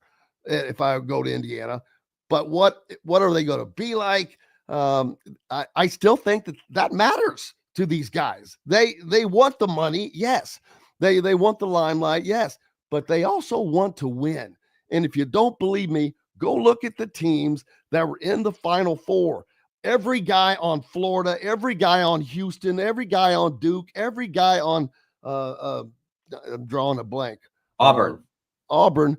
if I go to Indiana, but what are they going to be like? I still think that matters to these guys. They want the money, yes. They want the limelight, yes, but they also want to win. And if you don't believe me, go look at the teams that were in the Final Four. Every guy on Florida, every guy on Houston, every guy on Duke, every guy on I'm drawing a blank. Auburn.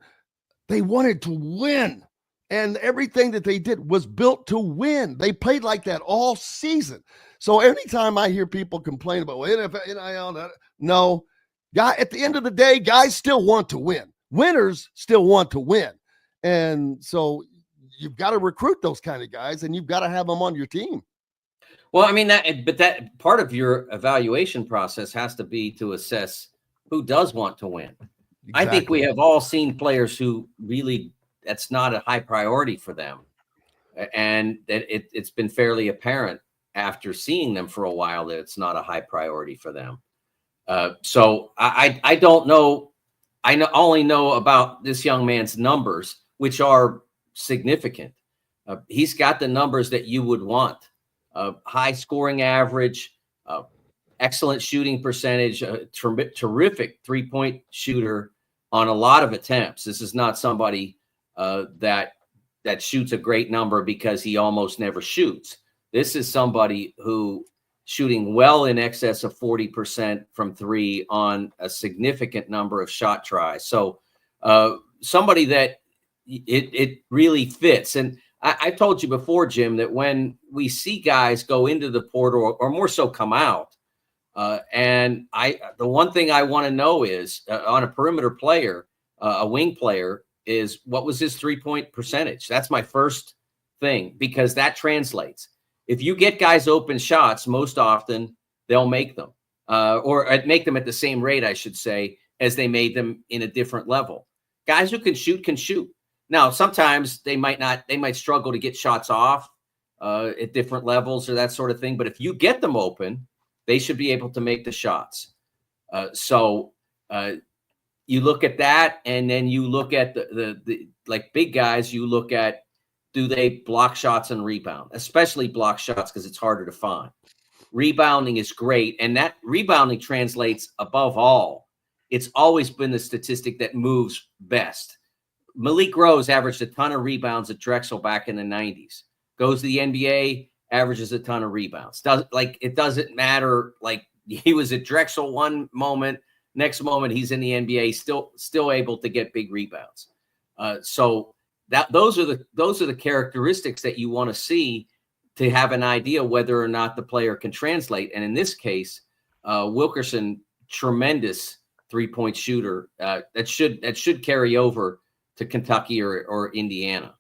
They wanted to win, and everything that they did was built to win. They played like that all season. So anytime I hear people complain about NIL, no, at the end of the day, guys still want to win. Winners still want to win. And so you've got to recruit those kind of guys, and you've got to have them on your team. Well, I mean, that part of your evaluation process has to be to assess who does want to win. Exactly. I think we have all seen players who really, that's not a high priority for them. And that it's been fairly apparent after seeing them for a while that it's not a high priority for them. So I don't know. I only know about this young man's numbers, which are significant. He's got the numbers that you would want. High scoring average, excellent shooting percentage, terrific three-point shooter on a lot of attempts. This is not somebody that shoots a great number because he almost never shoots. This is somebody who shooting well in excess of 40% from 3 on a significant number of shot tries. So somebody that it really fits. And I told you before, Jim, that when we see guys go into the portal or more so come out, and the one thing I want to know is on a perimeter player, a wing player, is what was his 3-point percentage? That's my first thing, because that translates. If you get guys open shots, most often they'll make them, or make them at the same rate, I should say, as they made them in a different level. Guys who can shoot. Now, sometimes they might struggle to get shots off at different levels or that sort of thing. But if you get them open, they should be able to make the shots. So you look at that, and then you look at the like big guys. You look at, do they block shots and rebound, especially block shots, because it's harder to find. Rebounding is great, and that rebounding translates above all. It's always been the statistic that moves best. Malik Rose averaged a ton of rebounds at Drexel back in the 90s. Goes to the NBA, averages a ton of rebounds. It doesn't matter. Like, he was at Drexel one moment, next moment he's in the NBA, still able to get big rebounds. So those are the characteristics that you want to see to have an idea whether or not the player can translate. And in this case, Wilkerson, tremendous 3-point shooter. That should carry over to Kentucky or Indiana.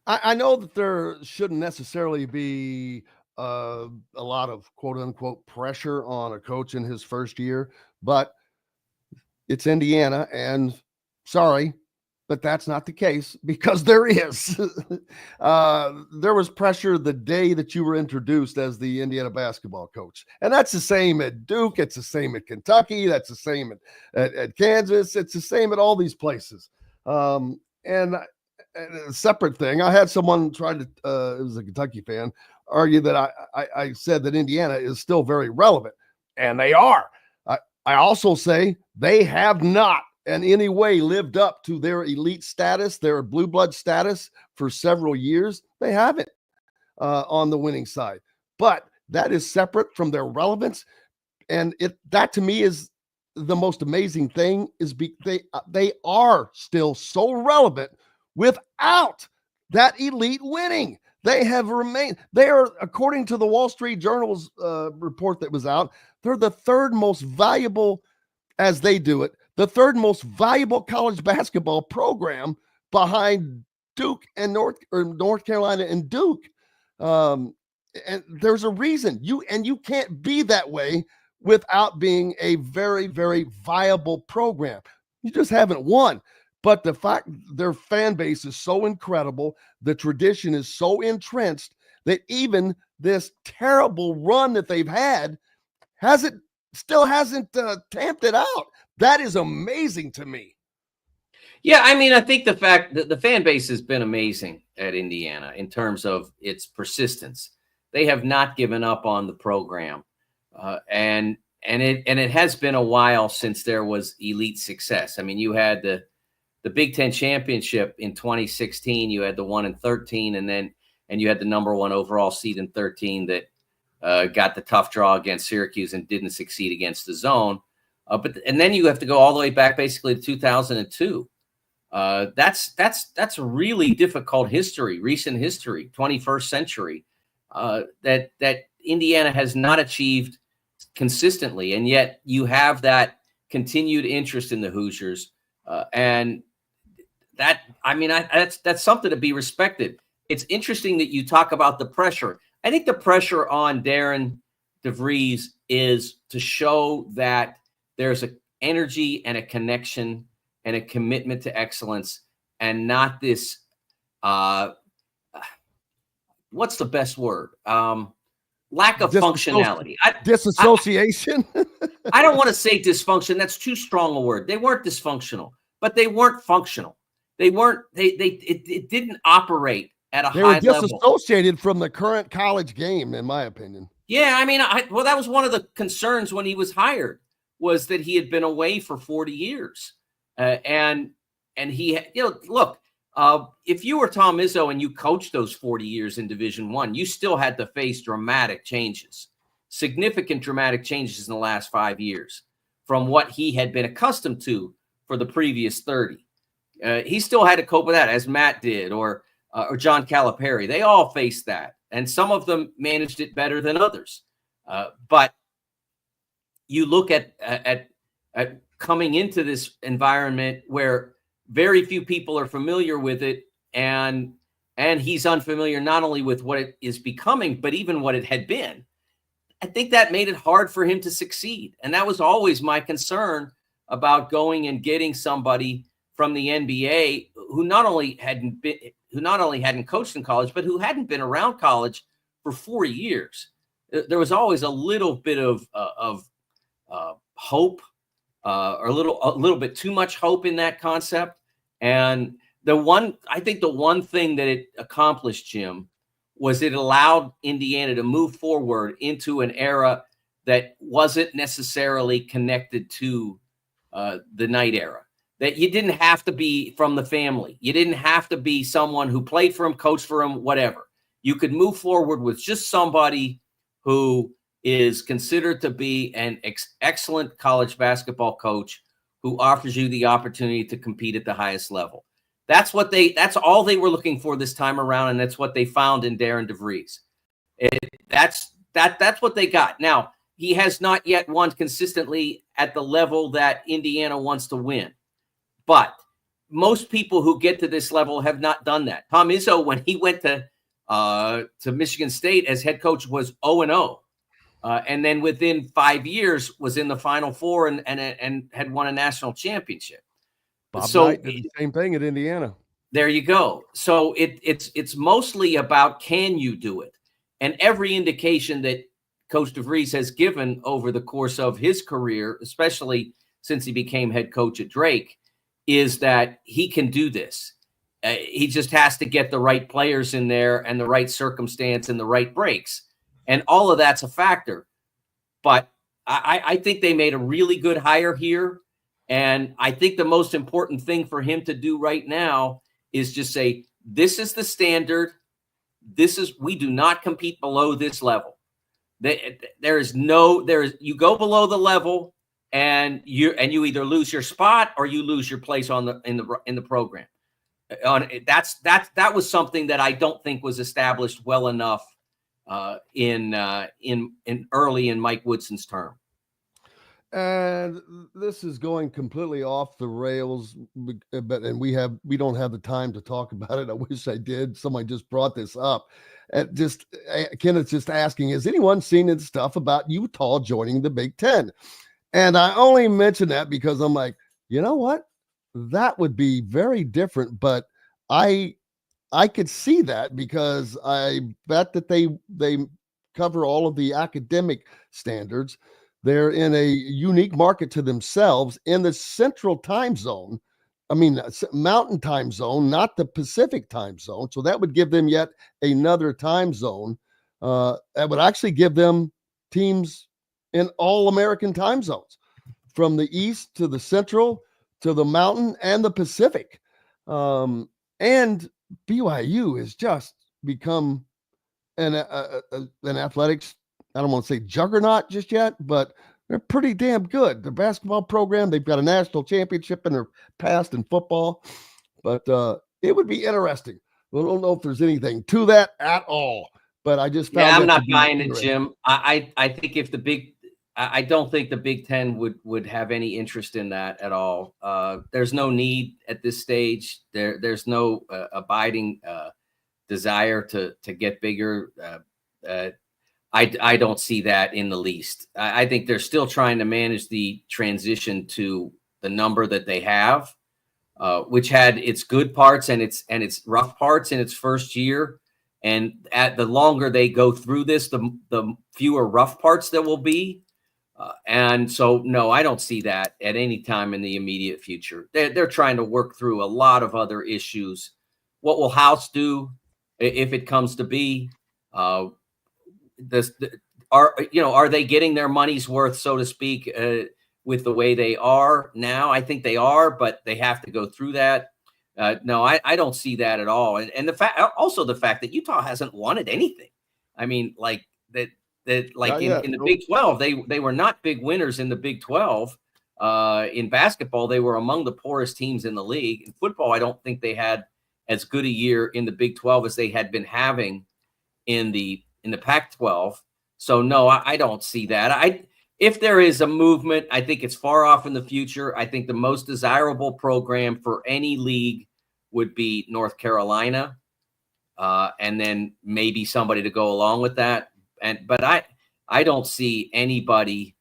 I know that there shouldn't necessarily be a lot of quote unquote pressure on a coach in his first year, but it's Indiana, and sorry, but that's not the case, because there is. There was pressure the day that you were introduced as the Indiana basketball coach. And that's the same at Duke. It's the same at Kentucky. That's the same at Kansas. It's the same at all these places. And a separate thing, I had someone try to, it was a Kentucky fan, argue that I said that Indiana is still very relevant, and they are. I also say they have not in any way lived up to their elite status, their blue blood status for several years. They haven't on the winning side, but that is separate from their relevance. And that to me is the most amazing thing, is they are still so relevant without that elite winning. They have remained, they are, according to the Wall Street Journal's report that was out, they're the third most valuable, as they do it, the third most valuable college basketball program behind Duke and North Carolina and Duke. And there's a reason. You can't be that way without being a very, very viable program. You just haven't won. But the fact their fan base is so incredible, the tradition is so entrenched, that even this terrible run that they've had still hasn't tamped it out. That is amazing to me. Yeah, I mean, I think the fact that the fan base has been amazing at Indiana in terms of its persistence. They have not given up on the program, and it has been a while since there was elite success. I mean, you had the Big Ten championship in 2016. You had the 1 in 13, and you had the number 1 overall seed in 13 that got the tough draw against Syracuse and didn't succeed against the zone. And then you have to go all the way back basically to 2002. That's a really difficult history, recent history, 21st century, that Indiana has not achieved consistently. And yet you have that continued interest in the Hoosiers. And that, I mean, that's something to be respected. It's interesting that you talk about the pressure. I think the pressure on Darian DeVries is to show that there's an energy and a connection and a commitment to excellence, and not this, what's the best word? Lack of functionality. Disassociation? I don't want to say dysfunction. That's too strong a word. They weren't dysfunctional, but they weren't functional. It didn't operate at a high level. They were disassociated from the current college game, in my opinion. Yeah, I mean, well, that was one of the concerns when he was hired, was that he had been away for 40 years. And he, look, if you were Tom Izzo and you coached those 40 years in Division I, you still had to face dramatic changes, significant dramatic changes in the last 5 years from what he had been accustomed to for the previous 30. He still had to cope with that, as Matt did, or John Calipari. They all faced that, and some of them managed it better than others. But you look at coming into this environment where very few people are familiar with it, and he's unfamiliar not only with what it is becoming, but even what it had been. I think that made it hard for him to succeed. And that was always my concern about going and getting somebody from the NBA who not only hadn't coached in college, but who hadn't been around college for 4 years. There was always a little bit of hope, or a little bit too much hope in that concept. And I think the one thing that it accomplished, Jim, was it allowed Indiana to move forward into an era that wasn't necessarily connected to the Knight era. That you didn't have to be from the family. You didn't have to be someone who played for him, coached for him, whatever. You could move forward with just somebody who is considered to be an excellent college basketball coach who offers you the opportunity to compete at the highest level. That's all they were looking for this time around, and that's what they found in Darian DeVries. That's what they got. Now, he has not yet won consistently at the level that Indiana wants to win. But most people who get to this level have not done that. Tom Izzo, when he went to Michigan State as head coach, was 0-0. And then within 5 years was in the Final Four and had won a national championship. Bob Knight did the same thing at Indiana. There you go. So it's mostly about, can you do it? And every indication that Coach DeVries has given over the course of his career, especially since he became head coach at Drake, is that he can do this. He just has to get the right players in there and the right circumstance and the right breaks. And all of that's a factor. But I think they made a really good hire here. And I think the most important thing for him to do right now is just say, this is the standard. We do not compete below this level. You go below the level and you either lose your spot or you lose your place in the program. That was something that I don't think was established well enough in early in Mike Woodson's term. And this is going completely off the rails, we don't have the time to talk about it. I wish I did. Somebody just brought this up. Kenneth's just asking, has anyone seen this stuff about Utah joining the Big Ten? And I only mention that because I'm like, you know what? That would be very different. But I could see that because I bet that they cover all of the academic standards. They're in a unique market to themselves in the central time zone. I mean, mountain time zone, not the Pacific time zone. So that would give them yet another time zone. That would actually give them teams in all American time zones, from the East to the Central to the Mountain and the Pacific. And BYU has just become an athletics, I don't want to say juggernaut just yet, but they're pretty damn good. Their basketball program, they've got a national championship in their past in football, but it would be interesting. I don't know if there's anything to that at all, but I just found I'm not buying it, Jim. I think I don't think the Big Ten would have any interest in that at all. There's no need at this stage. There's no abiding desire to get bigger. I don't see that in the least. I think they're still trying to manage the transition to the number that they have, which had its good parts and its rough parts in its first year. And the longer they go through this, the fewer rough parts there will be. And so, no, I don't see that at any time in the immediate future. They're trying to work through a lot of other issues. What will House do if it comes to be? Are they getting their money's worth, so to speak, with the way they are now? I think they are, but they have to go through that. No, I don't see that at all. And the fact that Utah hasn't wanted anything. I mean, like that. In the Big 12, they were not big winners in the Big 12. In basketball, they were among the poorest teams in the league. In football, I don't think they had as good a year in the Big 12 as they had been having in the Pac-12. So no, I don't see that. If there is a movement, I think it's far off in the future. I think the most desirable program for any league would be North Carolina, and then maybe somebody to go along with that. But I don't see anybody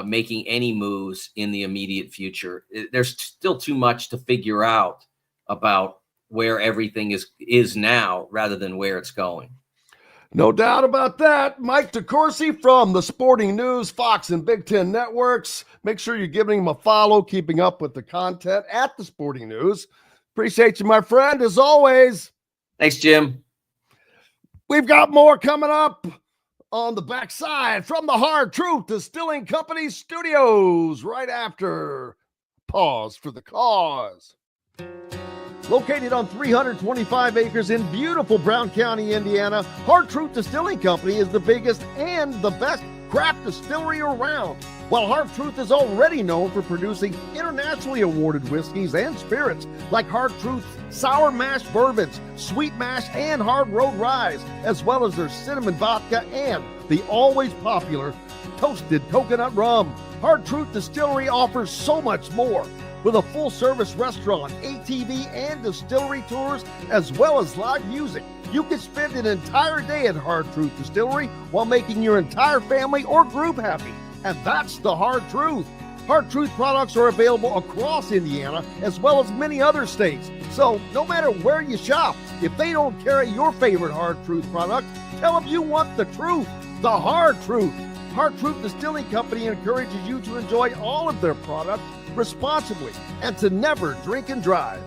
making any moves in the immediate future. There's still too much to figure out about where everything is now rather than where it's going. No doubt about that. Mike DeCourcy from the Sporting News, Fox and Big Ten Networks. Make sure you're giving him a follow, keeping up with the content at the Sporting News. Appreciate you, my friend, as always. Thanks, Jim. We've got more coming up on the backside from the Hard Truth Distilling Company studios right after Pause for the Cause. Located on 325 acres in beautiful Brown County, Indiana, Hard Truth Distilling Company is the biggest and the best craft distillery around. While Hard Truth is already known for producing internationally awarded whiskeys and spirits like Hard Truth's sour mash bourbons, sweet mash, and hard road ryes, as well as their cinnamon vodka and the always popular toasted coconut rum. Hard Truth Distillery offers so much more. with a full-service restaurant, ATV, and distillery tours, as well as live music. You can spend an entire day at Hard Truth Distillery while making your entire family or group happy. And that's the Hard Truth. Hard Truth products are available across Indiana as well as many other states. So no matter where you shop, if they don't carry your favorite Hard Truth product, tell them you want the truth, the Hard Truth. Hard Truth Distilling Company encourages you to enjoy all of their products responsibly and to never drink and drive.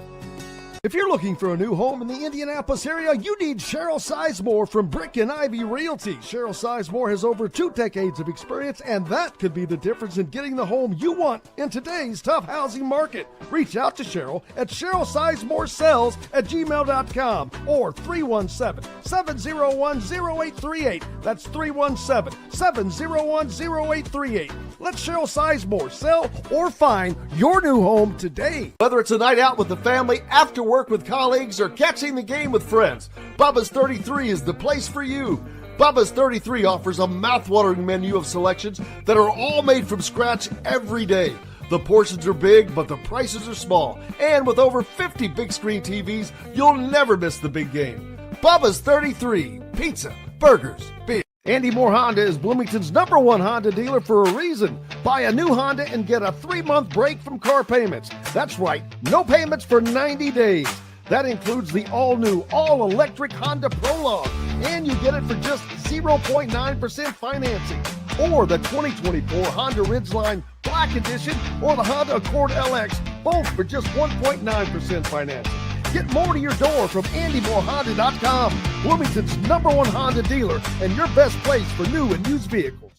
If you're looking for a new home in the Indianapolis area, you need Cheryl Sizemore from Brick and Ivy Realty. Cheryl Sizemore has over 2 decades of experience, and that could be the difference in getting the home you want in today's tough housing market. Reach out to Cheryl at CherylSizemoreSells@gmail.com or 317-701-0838. That's 317-701-0838. Let Cheryl Sizemore sell or find your new home today. Whether it's a night out with the family, after work with colleagues, or catching the game with friends, Bubba's 33 is the place for you. Bubba's 33 offers a mouthwatering menu of selections that are all made from scratch every day. The portions are big, but the prices are small. And with over 50 big screen TVs, you'll never miss the big game. Bubba's 33, pizza, burgers, beer. Andy Moore Honda is Bloomington's #1 Honda dealer for a reason. Buy a new Honda and get a 3-month break from car payments. That's right, no payments for 90 days. That includes the all-new, all-electric Honda Prologue, and you get it for just 0.9% financing. Or the 2024 Honda Ridgeline Black Edition or the Honda Accord LX, both for just 1.9% financing. Get more to your door from AndyMooreHonda.com, Bloomington's #1 Honda dealer and your best place for new and used vehicles.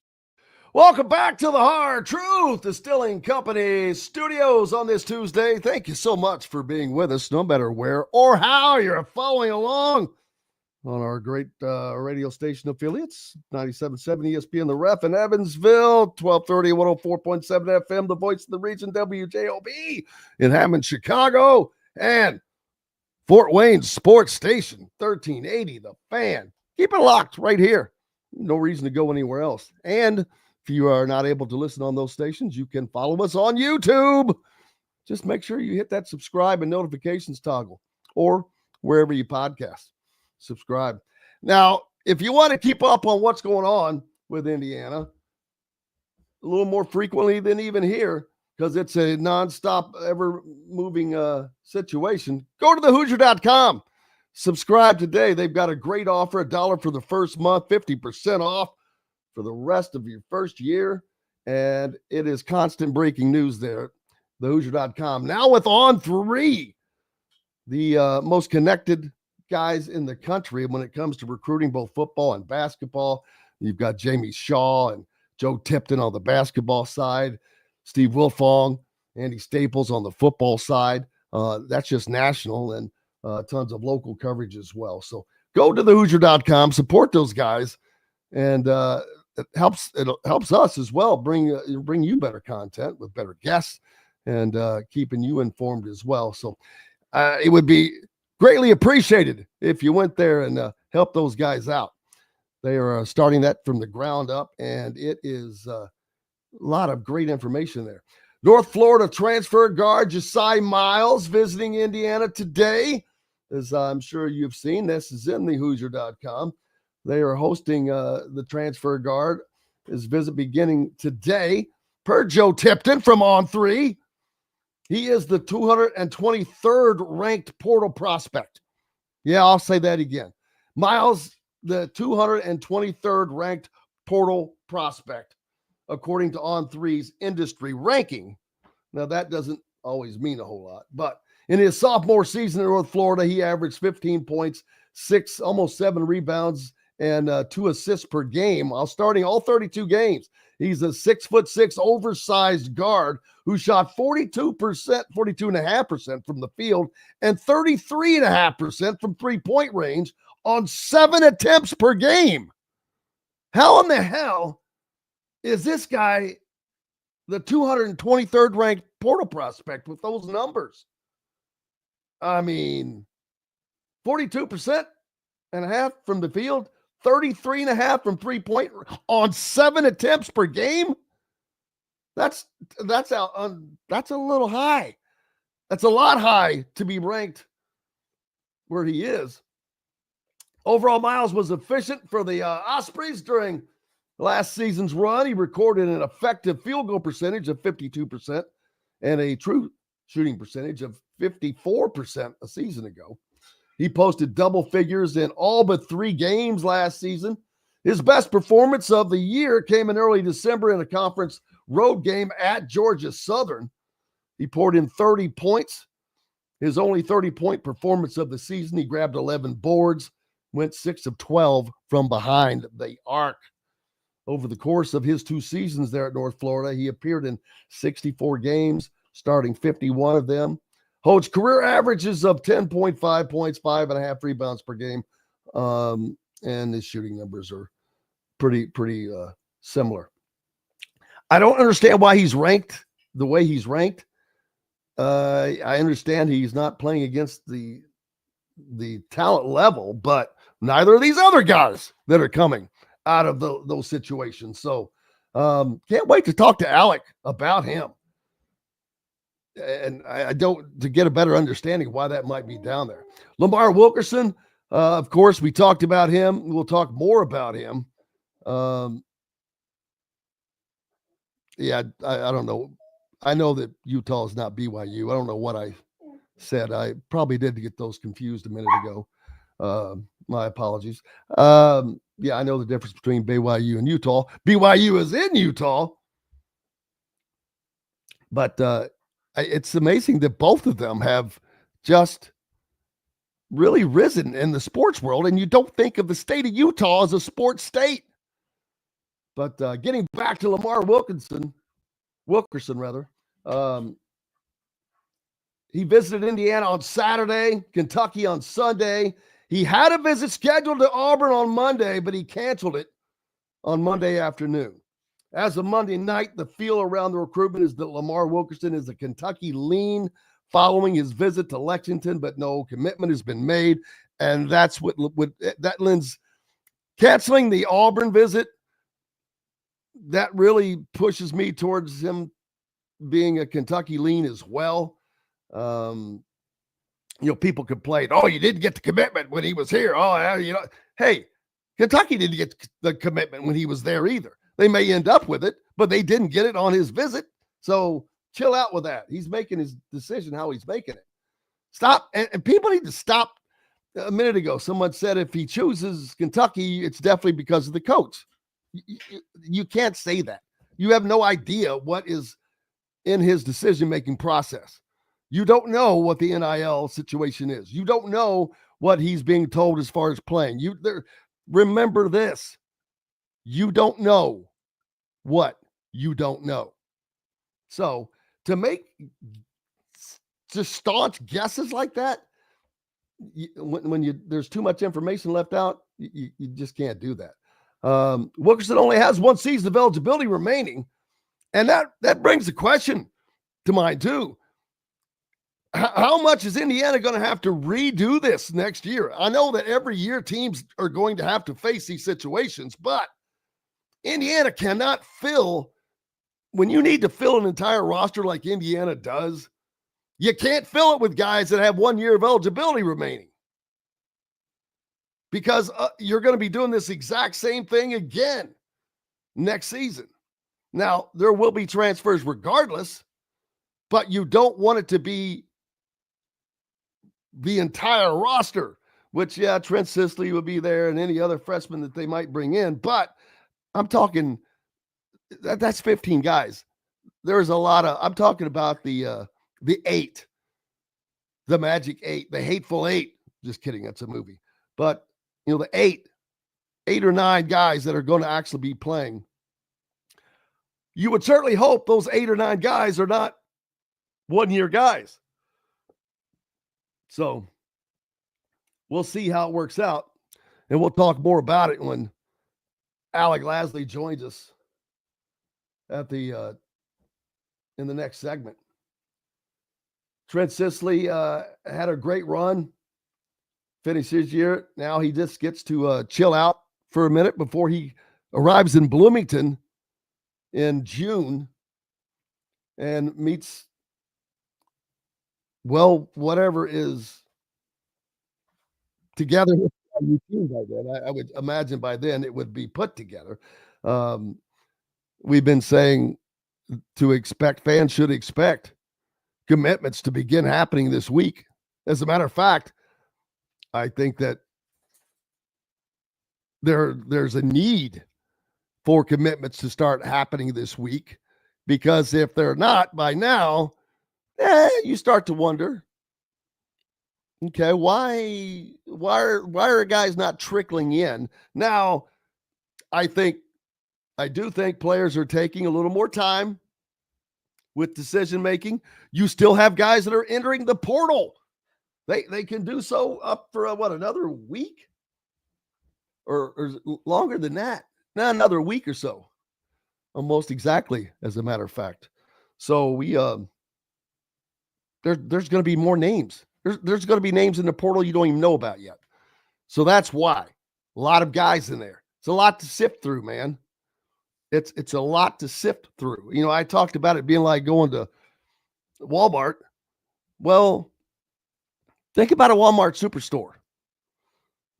Welcome back to the Hard Truth Distilling Company studios on this Tuesday. Thank you so much for being with us, no matter where or how you're following along on our great radio station affiliates, 97.7 ESPN The Ref in Evansville, 1230 and 104.7 FM, the voice of the region, WJOB in Hammond, Chicago, and Fort Wayne Sports Station, 1380, The Fan. Keep it locked right here. No reason to go anywhere else. And if you are not able to listen on those stations, you can follow us on YouTube. Just make sure you hit that subscribe and notifications toggle or wherever you podcast. Subscribe. Now, if you want to keep up on what's going on with Indiana a little more frequently than even here, because it's a nonstop, ever-moving situation, go to thehoosier.com. Subscribe today. They've got a great offer, $1 for the first month, 50% off for the rest of your first year. And it is constant breaking news there, thehoosier.com. Now with On3, the most connected guys in the country when it comes to recruiting both football and basketball. You've got Jamie Shaw and Joe Tipton on the basketball side, Steve Wilfong, Andy Staples on the football side. That's just national, and tons of local coverage as well. So go to thehoosier.com, support those guys, and it helps us as well bring you better content with better guests and keeping you informed as well. So it would be greatly appreciated if you went there and helped those guys out. They are starting that from the ground up, and it is a lot of great information there. North Florida transfer guard Josiah Miles visiting Indiana today. As I'm sure you've seen, this is in thehoosier.com. They are hosting the transfer guard. His visit beginning today. Per Joe Tipton from On3, he is the 223rd ranked portal prospect. Yeah, I'll say that again. Miles, the 223rd ranked portal prospect, according to On3's industry ranking. Now, that doesn't always mean a whole lot, but in his sophomore season in North Florida, he averaged 15 points, almost 7 rebounds, and 2 assists per game while starting all 32 games. He's a 6'6" oversized guard who shot 42.5% from the field and 33.5% from three-point range on 7 attempts per game. How in the hell is this guy the 223rd ranked portal prospect with those numbers? I mean, 42.5% from the field, 33.5% from three-point on 7 attempts per game. That's a little high. That's a lot high to be ranked where he is. Overall, Miles was efficient for the Ospreys during last season's run. He recorded an effective field goal percentage of 52% and a true shooting percentage of 54% a season ago. He posted double figures in all but 3 games last season. His best performance of the year came in early December in a conference road game at Georgia Southern. He poured in 30 points. His only 30-point performance of the season. He grabbed 11 boards, went 6 of 12 from behind the arc. Over the course of his 2 seasons there at North Florida, he appeared in 64 games, starting 51 of them. Holds career averages of 10.5 points, 5.5 rebounds per game. And his shooting numbers are pretty similar. I don't understand why he's ranked the way he's ranked. I understand he's not playing against the talent level, but neither are these other guys that are coming out of those situations. So can't wait to talk to Alec about him. And I don't, to get a better understanding why that might be down there. Lamar Wilkerson, of course, we talked about him. We'll talk more about him. Yeah, I don't know. I know that Utah is not BYU. I don't know what I said. I probably did get those confused a minute ago. My apologies. Yeah, I know the difference between BYU and Utah. BYU is in Utah. But it's amazing that both of them have just really risen in the sports world, and you don't think of the state of Utah as a sports state. But getting back to Lamar Wilkerson, he visited Indiana on Saturday, Kentucky on Sunday. He had a visit scheduled to Auburn on Monday, but he canceled it on Monday afternoon. As of Monday night, the feel around the recruitment is that Lamar Wilkerson is a Kentucky lean following his visit to Lexington, but no commitment has been made. And that's what that lends canceling the Auburn visit. That really pushes me towards him being a Kentucky lean as well. People complain, oh, you didn't get the commitment when he was here. Oh, hey, Kentucky didn't get the commitment when he was there either. They may end up with it, but they didn't get it on his visit. So chill out with that. He's making his decision how he's making it. Stop. And people need to stop. A minute ago, someone said if he chooses Kentucky, it's definitely because of the coach. You can't say that. You have no idea what is in his decision-making process. You don't know what the NIL situation is. You don't know what he's being told as far as playing. Remember this. You don't know what you don't know. So to make just staunch guesses like that, when there's too much information left out, you just can't do that. Wilkerson only has 1 season of eligibility remaining, and that brings the question to mind too. How much is Indiana going to have to redo this next year? I know that every year teams are going to have to face these situations, but Indiana cannot when you need to fill an entire roster like Indiana does, you can't fill it with guys that have 1 year of eligibility remaining, because you're going to be doing this exact same thing again next season. Now, there will be transfers regardless, but you don't want it to be the entire roster, which, yeah, Trent Sisley would be there and any other freshman that they might bring in. But I'm talking that's 15 guys. There's a lot of, I'm talking about the 8, the Magic 8, the Hateful 8. Just kidding. That's a movie. But, the 8 or 9 guys that are going to actually be playing. You would certainly hope those 8 or 9 guys are not 1 year guys. So we'll see how it works out, and we'll talk more about it when Alec Lasley joins us at in the next segment. Trent Sisley had a great run, finished his year. Now he just gets to chill out for a minute before he arrives in Bloomington in June and meets Well, whatever is together with a new team by then. I would imagine by then it would be put together. We've been saying to expect, fans should expect commitments to begin happening this week. As a matter of fact, I think that there's a need for commitments to start happening this week, because if they're not by now, you start to wonder, okay, why are guys not trickling in? Now, I do think players are taking a little more time with decision making. You still have guys that are entering the portal. They can do so up for another week or longer than that. Now, another week or so, almost exactly, as a matter of fact. So we there's going to be more names. There's going to be names in the portal you don't even know about yet. So that's why a lot of guys in there. It's a lot to sift through, man. It's a lot to sift through. You know, I talked about it being like going to Walmart. Well, think about a Walmart superstore.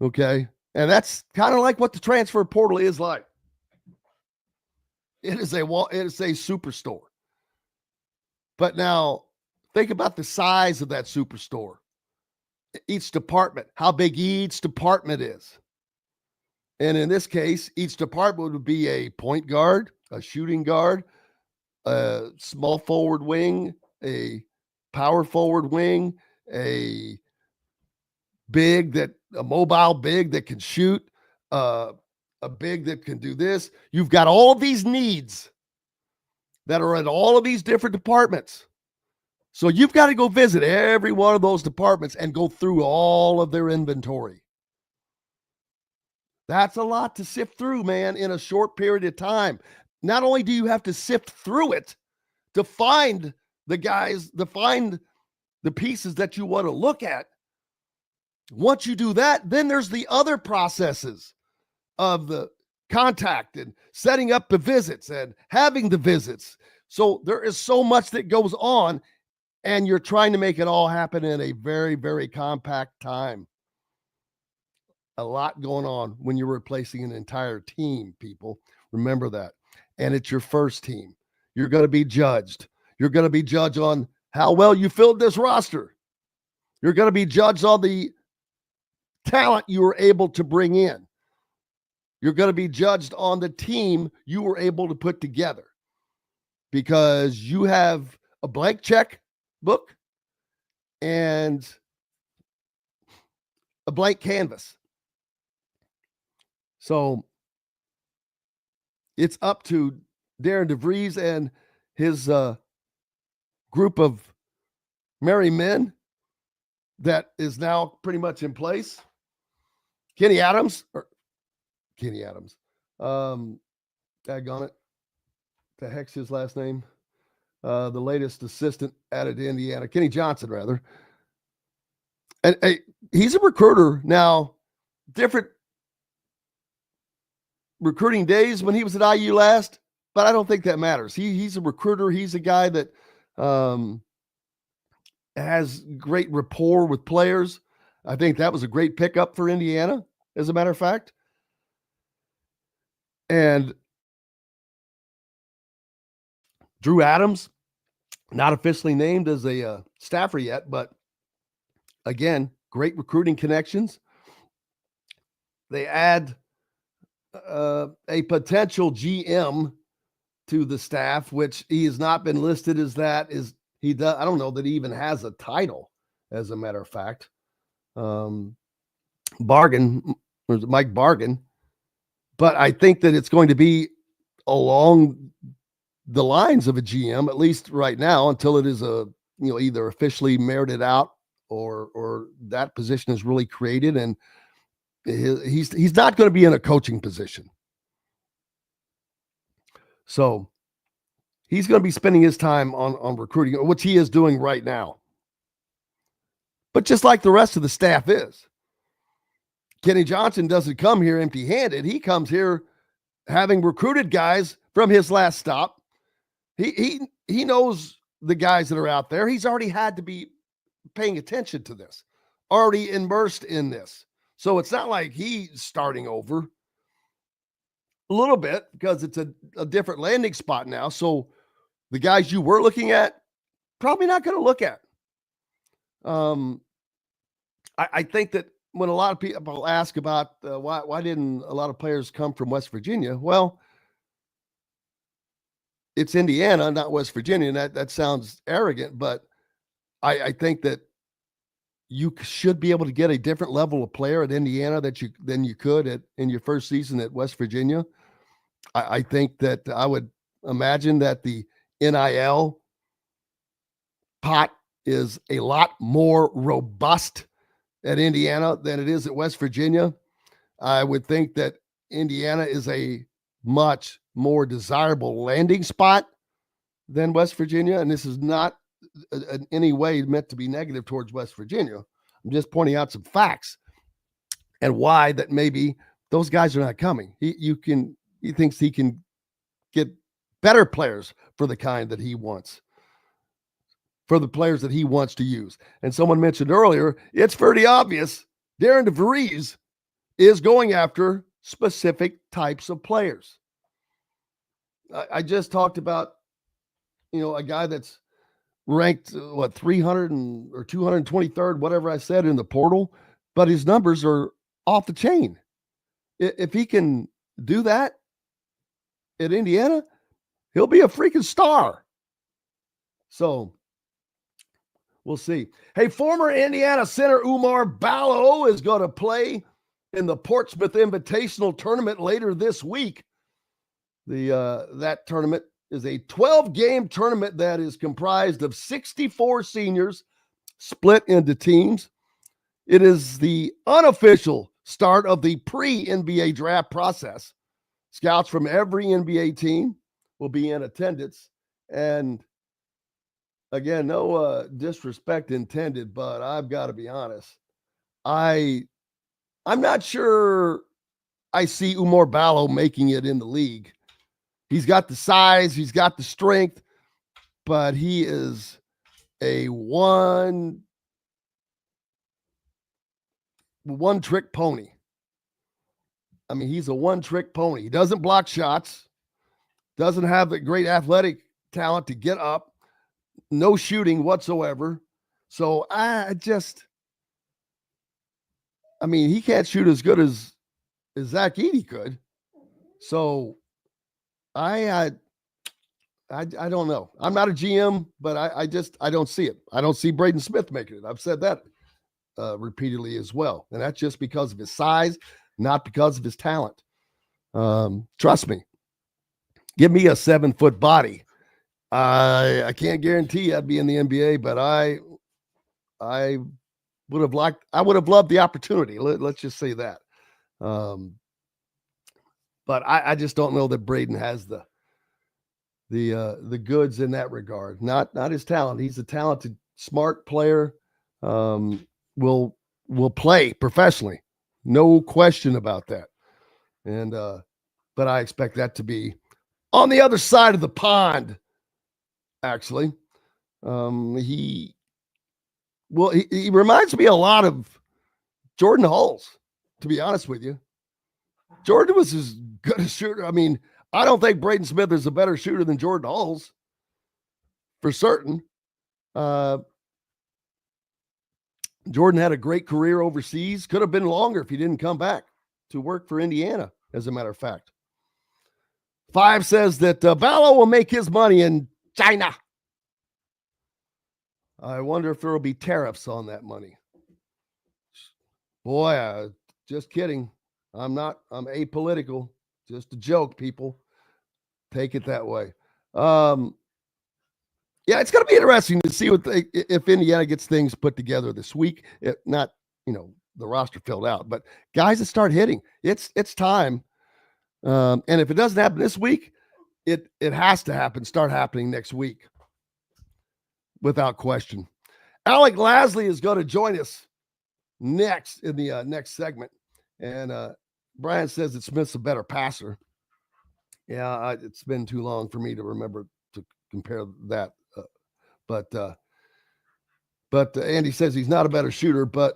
Okay. And that's kind of like what the transfer portal is like. It is a superstore. But now think about the size of that superstore. Each department, how big each department is. And in this case, each department would be a point guard, a shooting guard, a small forward wing, a power forward wing, a mobile big that can shoot, a big that can do this. You've got all of these needs that are in all of these different departments. So you've got to go visit every one of those departments and go through all of their inventory. That's a lot to sift through, man, in a short period of time. Not only do you have to sift through it to find the guys, to find the pieces that you want to look at. Once you do that, then there's the other processes of the contact and setting up the visits and having the visits. So there is so much that goes on, and you're trying to make it all happen in a very, very compact time. A lot going on when you're replacing an entire team, people. Remember that. And it's your first team. You're going to be judged. You're going to be judged on how well you filled this roster. You're going to be judged on the talent you were able to bring in. You're going to be judged on the team you were able to put together, because you have a blank check book and a blank canvas. So it's up to Darian DeVries and his group of merry men that is now pretty much in place. Kenny Adams. Daggone it. The heck's his last name? The latest assistant added to Indiana. Kenny Johnson, rather. And he's a recruiter now. Different recruiting days when he was at IU last, but I don't think that matters. He's a recruiter. He's a guy that has great rapport with players. I think that was a great pickup for Indiana, as a matter of fact. And Drew Adams, not officially named as a staffer yet, but again, great recruiting connections. They add a potential GM to the staff, which he has not been listed as that. I don't know that he even has a title, as a matter of fact. Mike Bargan. But I think that it's going to be along the lines of a GM, at least right now, until it is either officially merited out or that position is really created. And he's not going to be in a coaching position. So he's going to be spending his time on recruiting, which he is doing right now. But just like the rest of the staff is. Kenny Johnson doesn't come here empty-handed. He comes here having recruited guys from his last stop. He knows the guys that are out there. He's already had to be paying attention to this, already immersed in this. So it's not like he's starting over. A little bit, because it's a different landing spot now. So the guys you were looking at, probably not going to look at. I think that when a lot of people ask about why didn't a lot of players come from West Virginia? Well, it's Indiana, not West Virginia, and that sounds arrogant, but I think that you should be able to get a different level of player at Indiana than you could in your first season at West Virginia. I think that I would imagine that the NIL pot is a lot more robust at Indiana than it is at West Virginia. I would think that Indiana is a much more desirable landing spot than West Virginia. And this is not in any way meant to be negative towards West Virginia. I'm just pointing out some facts and why that maybe those guys are not coming. He thinks he can get better players for the kind that he wants, for the players that he wants to use. And someone mentioned earlier, it's pretty obvious Darian DeVries is going after specific types of players. I just talked about, a guy that's ranked 300 or 223rd, whatever I said, in the portal, but his numbers are off the chain. If he can do that at Indiana, he'll be a freaking star. So we'll see. Hey, former Indiana center Umar Ballo is going to play in the Portsmouth Invitational Tournament later this week. That tournament is a 12-game tournament that is comprised of 64 seniors split into teams. It is the unofficial start of the pre-NBA draft process. Scouts from every NBA team will be in attendance. And again, no disrespect intended, but I've got to be honest. I'm not sure I see Umar Ballo making it in the league. He's got the size, he's got the strength, but he is a one-trick pony. I mean, he's a one-trick pony. He doesn't block shots, doesn't have the great athletic talent to get up, no shooting whatsoever. So he can't shoot as good as Zach Edey could. So I don't know. I'm not a GM, but I don't see it. I don't see Braden Smith making it. I've said that repeatedly as well. And that's just because of his size, not because of his talent. Trust me. Give me a 7-foot body. I can't guarantee I'd be in the NBA, but I would have loved the opportunity. Let's just say that. But I just don't know that Braden has the goods in that regard. Not his talent. He's a talented, smart player. Will play professionally, no question about that. And but I expect that to be on the other side of the pond. Actually, he reminds me a lot of Jordan Hulls. To be honest with you, Jordan was as good a shooter. I mean, I don't think Braden Smith is a better shooter than Jordan Hulls, for certain. Jordan had a great career overseas. Could have been longer if he didn't come back to work for Indiana, as a matter of fact. 5 says that Ballo will make his money in China. I wonder if there will be tariffs on that money. Boy, just kidding. I'm apolitical. Just a joke, people. Take it that way. Yeah, it's going to be interesting to see if Indiana gets things put together this week. Not, the roster filled out, but guys that start hitting. It's time. And if it doesn't happen this week, it has to start happening next week. Without question. Alec Lasley is going to join us next in the next segment. And Brian says that Smith's a better passer. Yeah, it's been too long for me to remember to compare that. But But Andy says he's not a better shooter, but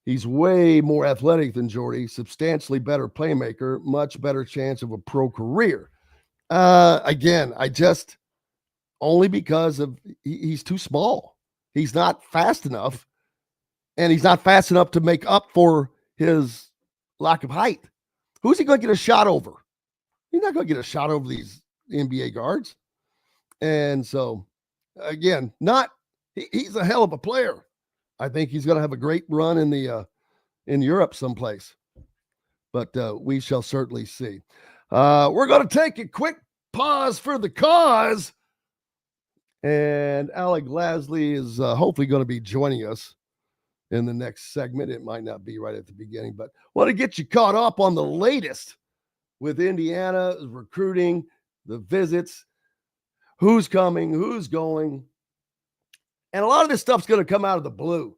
he's way more athletic than Jordy, substantially better playmaker, much better chance of a pro career. Again, only because of he's too small. He's not fast enough, and he's not fast enough to make up for his lack of height. Who's he going to get a shot over? He's not going to get a shot over these NBA guards. And so, again, he's a hell of a player. I think he's going to have a great run in Europe someplace. But we shall certainly see. We're going to take a quick pause for the cause. And Alec Lasley is hopefully going to be joining us in the next segment. It might not be right at the beginning, but want to get you caught up on the latest with Indiana's recruiting, the visits, who's coming, who's going. And a lot of this stuff's going to come out of the blue.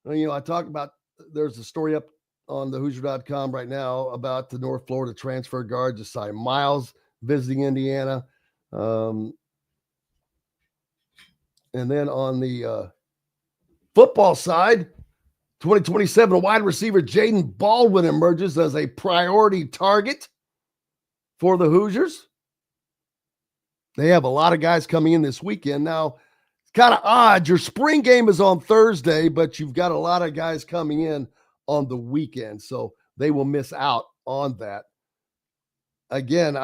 I talk about, there's a story up on the Hoosier.com right now about the North Florida transfer guard, Josiah Miles, visiting Indiana. And then on the football side, 2027 wide receiver Jaden Baldwin emerges as a priority target for the Hoosiers. They have a lot of guys coming in this weekend. Now, it's kind of odd. Your spring game is on Thursday, but you've got a lot of guys coming in on the weekend, so they will miss out on that. Again,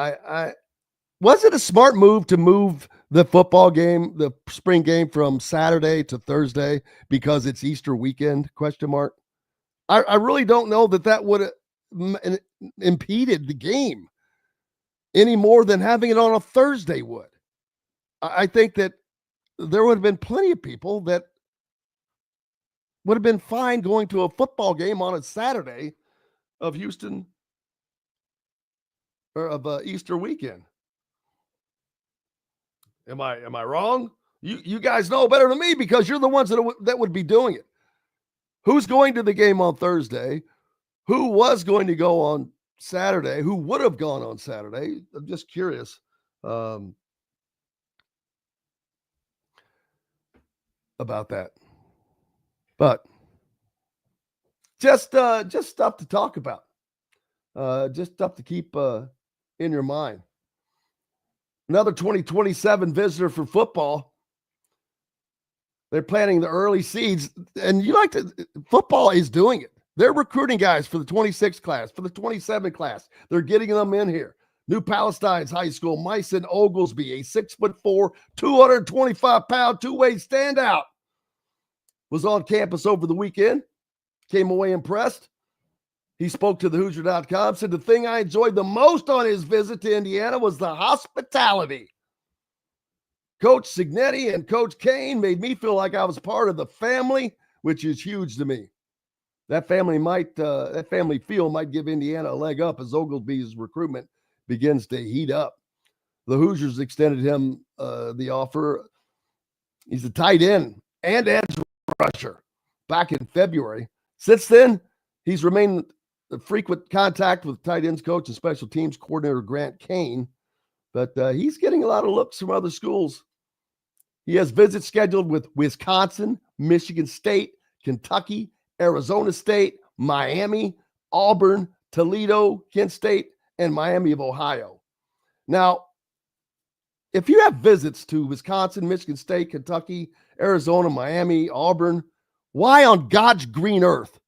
was it a smart move to move the football game, the spring game, from Saturday to Thursday because it's Easter weekend, ? I really don't know that would have impeded the game any more than having it on a Thursday would. I think that there would have been plenty of people that would have been fine going to a football game on a Saturday of Houston or of Easter weekend. Am I wrong? You guys know better than me because you're the ones that would be doing it. Who's going to the game on Thursday? Who was going to go on Saturday? Who would have gone on Saturday? I'm just curious about that. But just stuff to talk about. Just stuff to keep in your mind. Another 2027 visitor for football. They're planting the early seeds, and football is doing it. They're recruiting guys for the 26 class, for the 27 class. They're getting them in here. New Palestine's High School, Myson Oglesby, a 6'4", 225-pound two-way standout, was on campus over the weekend. Came away impressed. He spoke to the Hoosier.com, said the thing I enjoyed the most on his visit to Indiana was the hospitality. Coach Signetti and Coach Kane made me feel like I was part of the family, which is huge to me. That family feel might give Indiana a leg up as Oglesby's recruitment begins to heat up. The Hoosiers extended him the offer. He's a tight end and edge rusher back in February. Since then, he's remained in frequent contact with tight ends coach and special teams coordinator Grant Kane, but he's getting a lot of looks from other schools. He has visits scheduled with Wisconsin, Michigan State, Kentucky, Arizona State, Miami, Auburn, Toledo, Kent State, and Miami of Ohio. Now, if you have visits to Wisconsin, Michigan State, Kentucky, Arizona, Miami, Auburn, why on God's green earth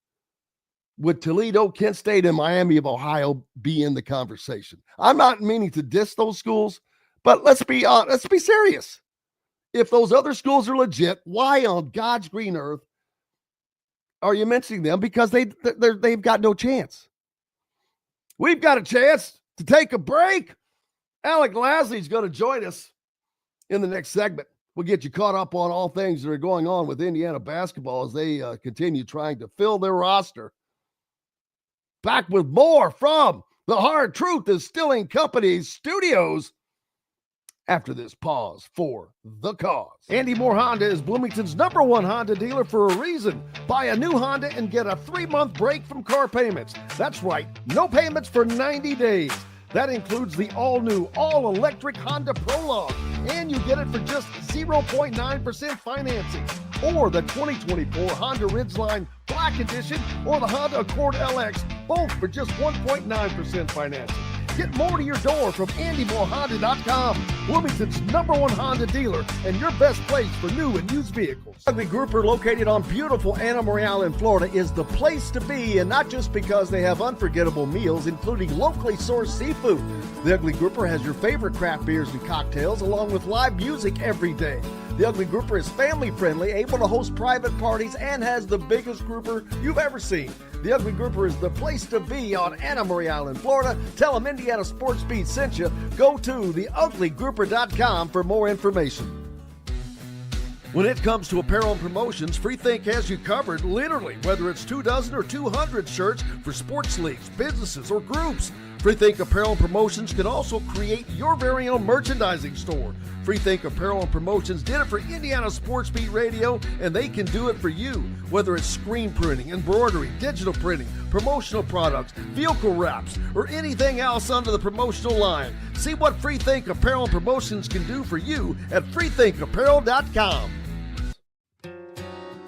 would Toledo, Kent State, and Miami of Ohio be in the conversation? I'm not meaning to diss those schools, but let's be serious. If those other schools are legit, why on God's green earth are you mentioning them? Because they've got no chance. We've got a chance to take a break. Alec Lasley is going to join us in the next segment. We'll get you caught up on all things that are going on with Indiana basketball as they continue trying to fill their roster. Back with more from the Hard Truth Distilling Company's studios after this pause for the cause. Andy Moore Honda is Bloomington's #1 Honda dealer for a reason. Buy a new Honda and get a 3-month break from car payments. That's right, no payments for 90 days. That includes the all-new, all-electric Honda Prologue, and you get it for just 0.9% financing. or the 2024 Honda Ridgeline Black Edition or the Honda Accord LX, both for just 1.9% financing. Get more to your door from AndyMooreHonda.com, Bloomington's #1 Honda dealer and your best place for new and used vehicles. Ugly Grouper, located on beautiful Anna Maria in Florida, is the place to be, and not just because they have unforgettable meals, including locally sourced seafood. The Ugly Grouper has your favorite craft beers and cocktails, along with live music every day. The Ugly Grouper is family-friendly, able to host private parties, and has the biggest grouper you've ever seen. The Ugly Grouper is the place to be on Anna Maria Island, Florida. Tell them Indiana Sports Beat sent you. Go to theuglygrouper.com for more information. When it comes to apparel and promotions, Freethink has you covered, literally, whether it's 24 or 200 shirts for sports leagues, businesses, or groups. Freethink Apparel and Promotions can also create your very own merchandising store. Freethink Apparel and Promotions did it for Indiana Sports Beat Radio, and they can do it for you. Whether it's screen printing, embroidery, digital printing, promotional products, vehicle wraps, or anything else under the promotional line. See what Freethink Apparel and Promotions can do for you at freethinkapparel.com.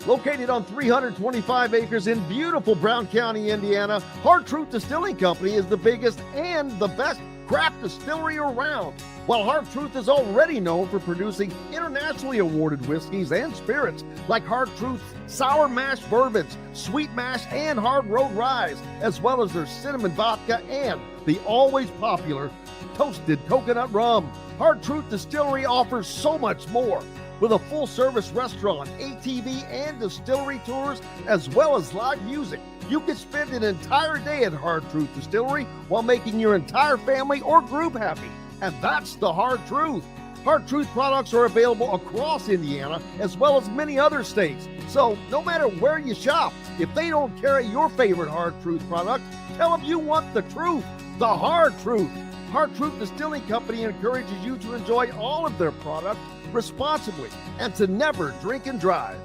Located on 325 acres in beautiful Brown County, Indiana, Hard Truth Distilling Company is the biggest and the best craft distillery around. While Hard Truth is already known for producing internationally awarded whiskeys and spirits like Hard Truth's Sour Mash Bourbons, Sweet Mash, and Hard Road Ryes, as well as their cinnamon vodka and the always popular Toasted Coconut Rum. Hard Truth Distillery offers so much more. With a full-service restaurant, ATV, and distillery tours, as well as live music, you can spend an entire day at Hard Truth Distillery while making your entire family or group happy. And that's the Hard Truth. Hard Truth products are available across Indiana, as well as many other states. So no matter where you shop, if they don't carry your favorite Hard Truth product, tell them you want the truth, the Hard Truth. Hard Truth Distilling Company encourages you to enjoy all of their products responsibly and to never drink and drive.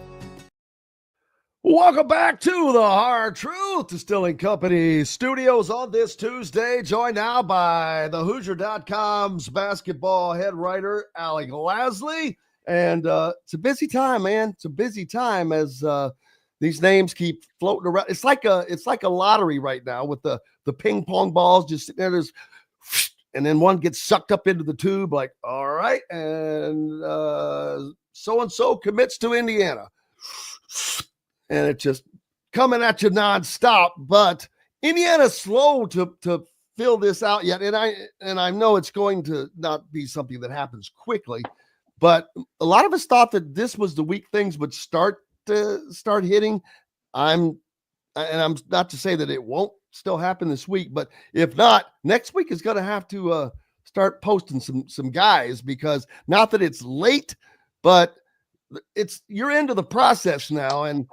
Welcome back to the Hard Truth Distilling Company studios on this Tuesday, joined now by the Hoosier.com's basketball head writer, Alec Lasley. And it's a busy time, man. It's a busy time as these names keep floating around. It's like a lottery right now with the ping pong balls just sitting there. There's and then one gets sucked up into the tube like, all right, and so-and-so commits to Indiana. And it's just coming at you nonstop. But Indiana's slow to fill this out yet. And I know it's going to not be something that happens quickly. But a lot of us thought that this was the week things would start hitting. I'm not to say that it won't still happen this week, but if not, next week is going to have to start posting some guys, because not that it's late, but you're into the process now. And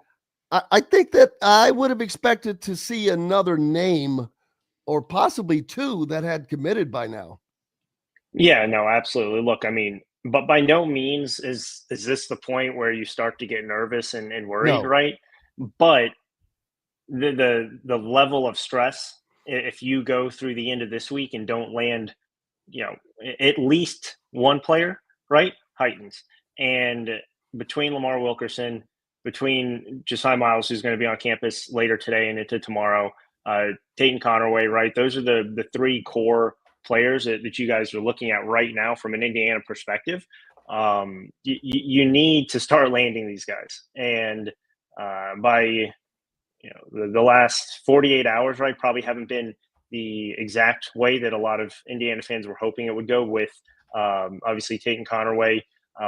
I think that I would have expected to see another name or possibly two that had committed by now. Yeah, no, absolutely. Look, I mean, but by no means is this the point where you start to get nervous and worried, No. right? But the level of stress, if you go through the end of this week and don't land, at least one player, right, heightens. And between Lamar Wilkerson, between Josiah Miles, who's going to be on campus later today and into tomorrow, Tate Connerway, right, those are the three core players that you guys are looking at right now from an Indiana perspective. You need to start landing these guys. And by the last 48 hours, right, probably haven't been the exact way that a lot of Indiana fans were hoping it would go, with obviously Tate Connerway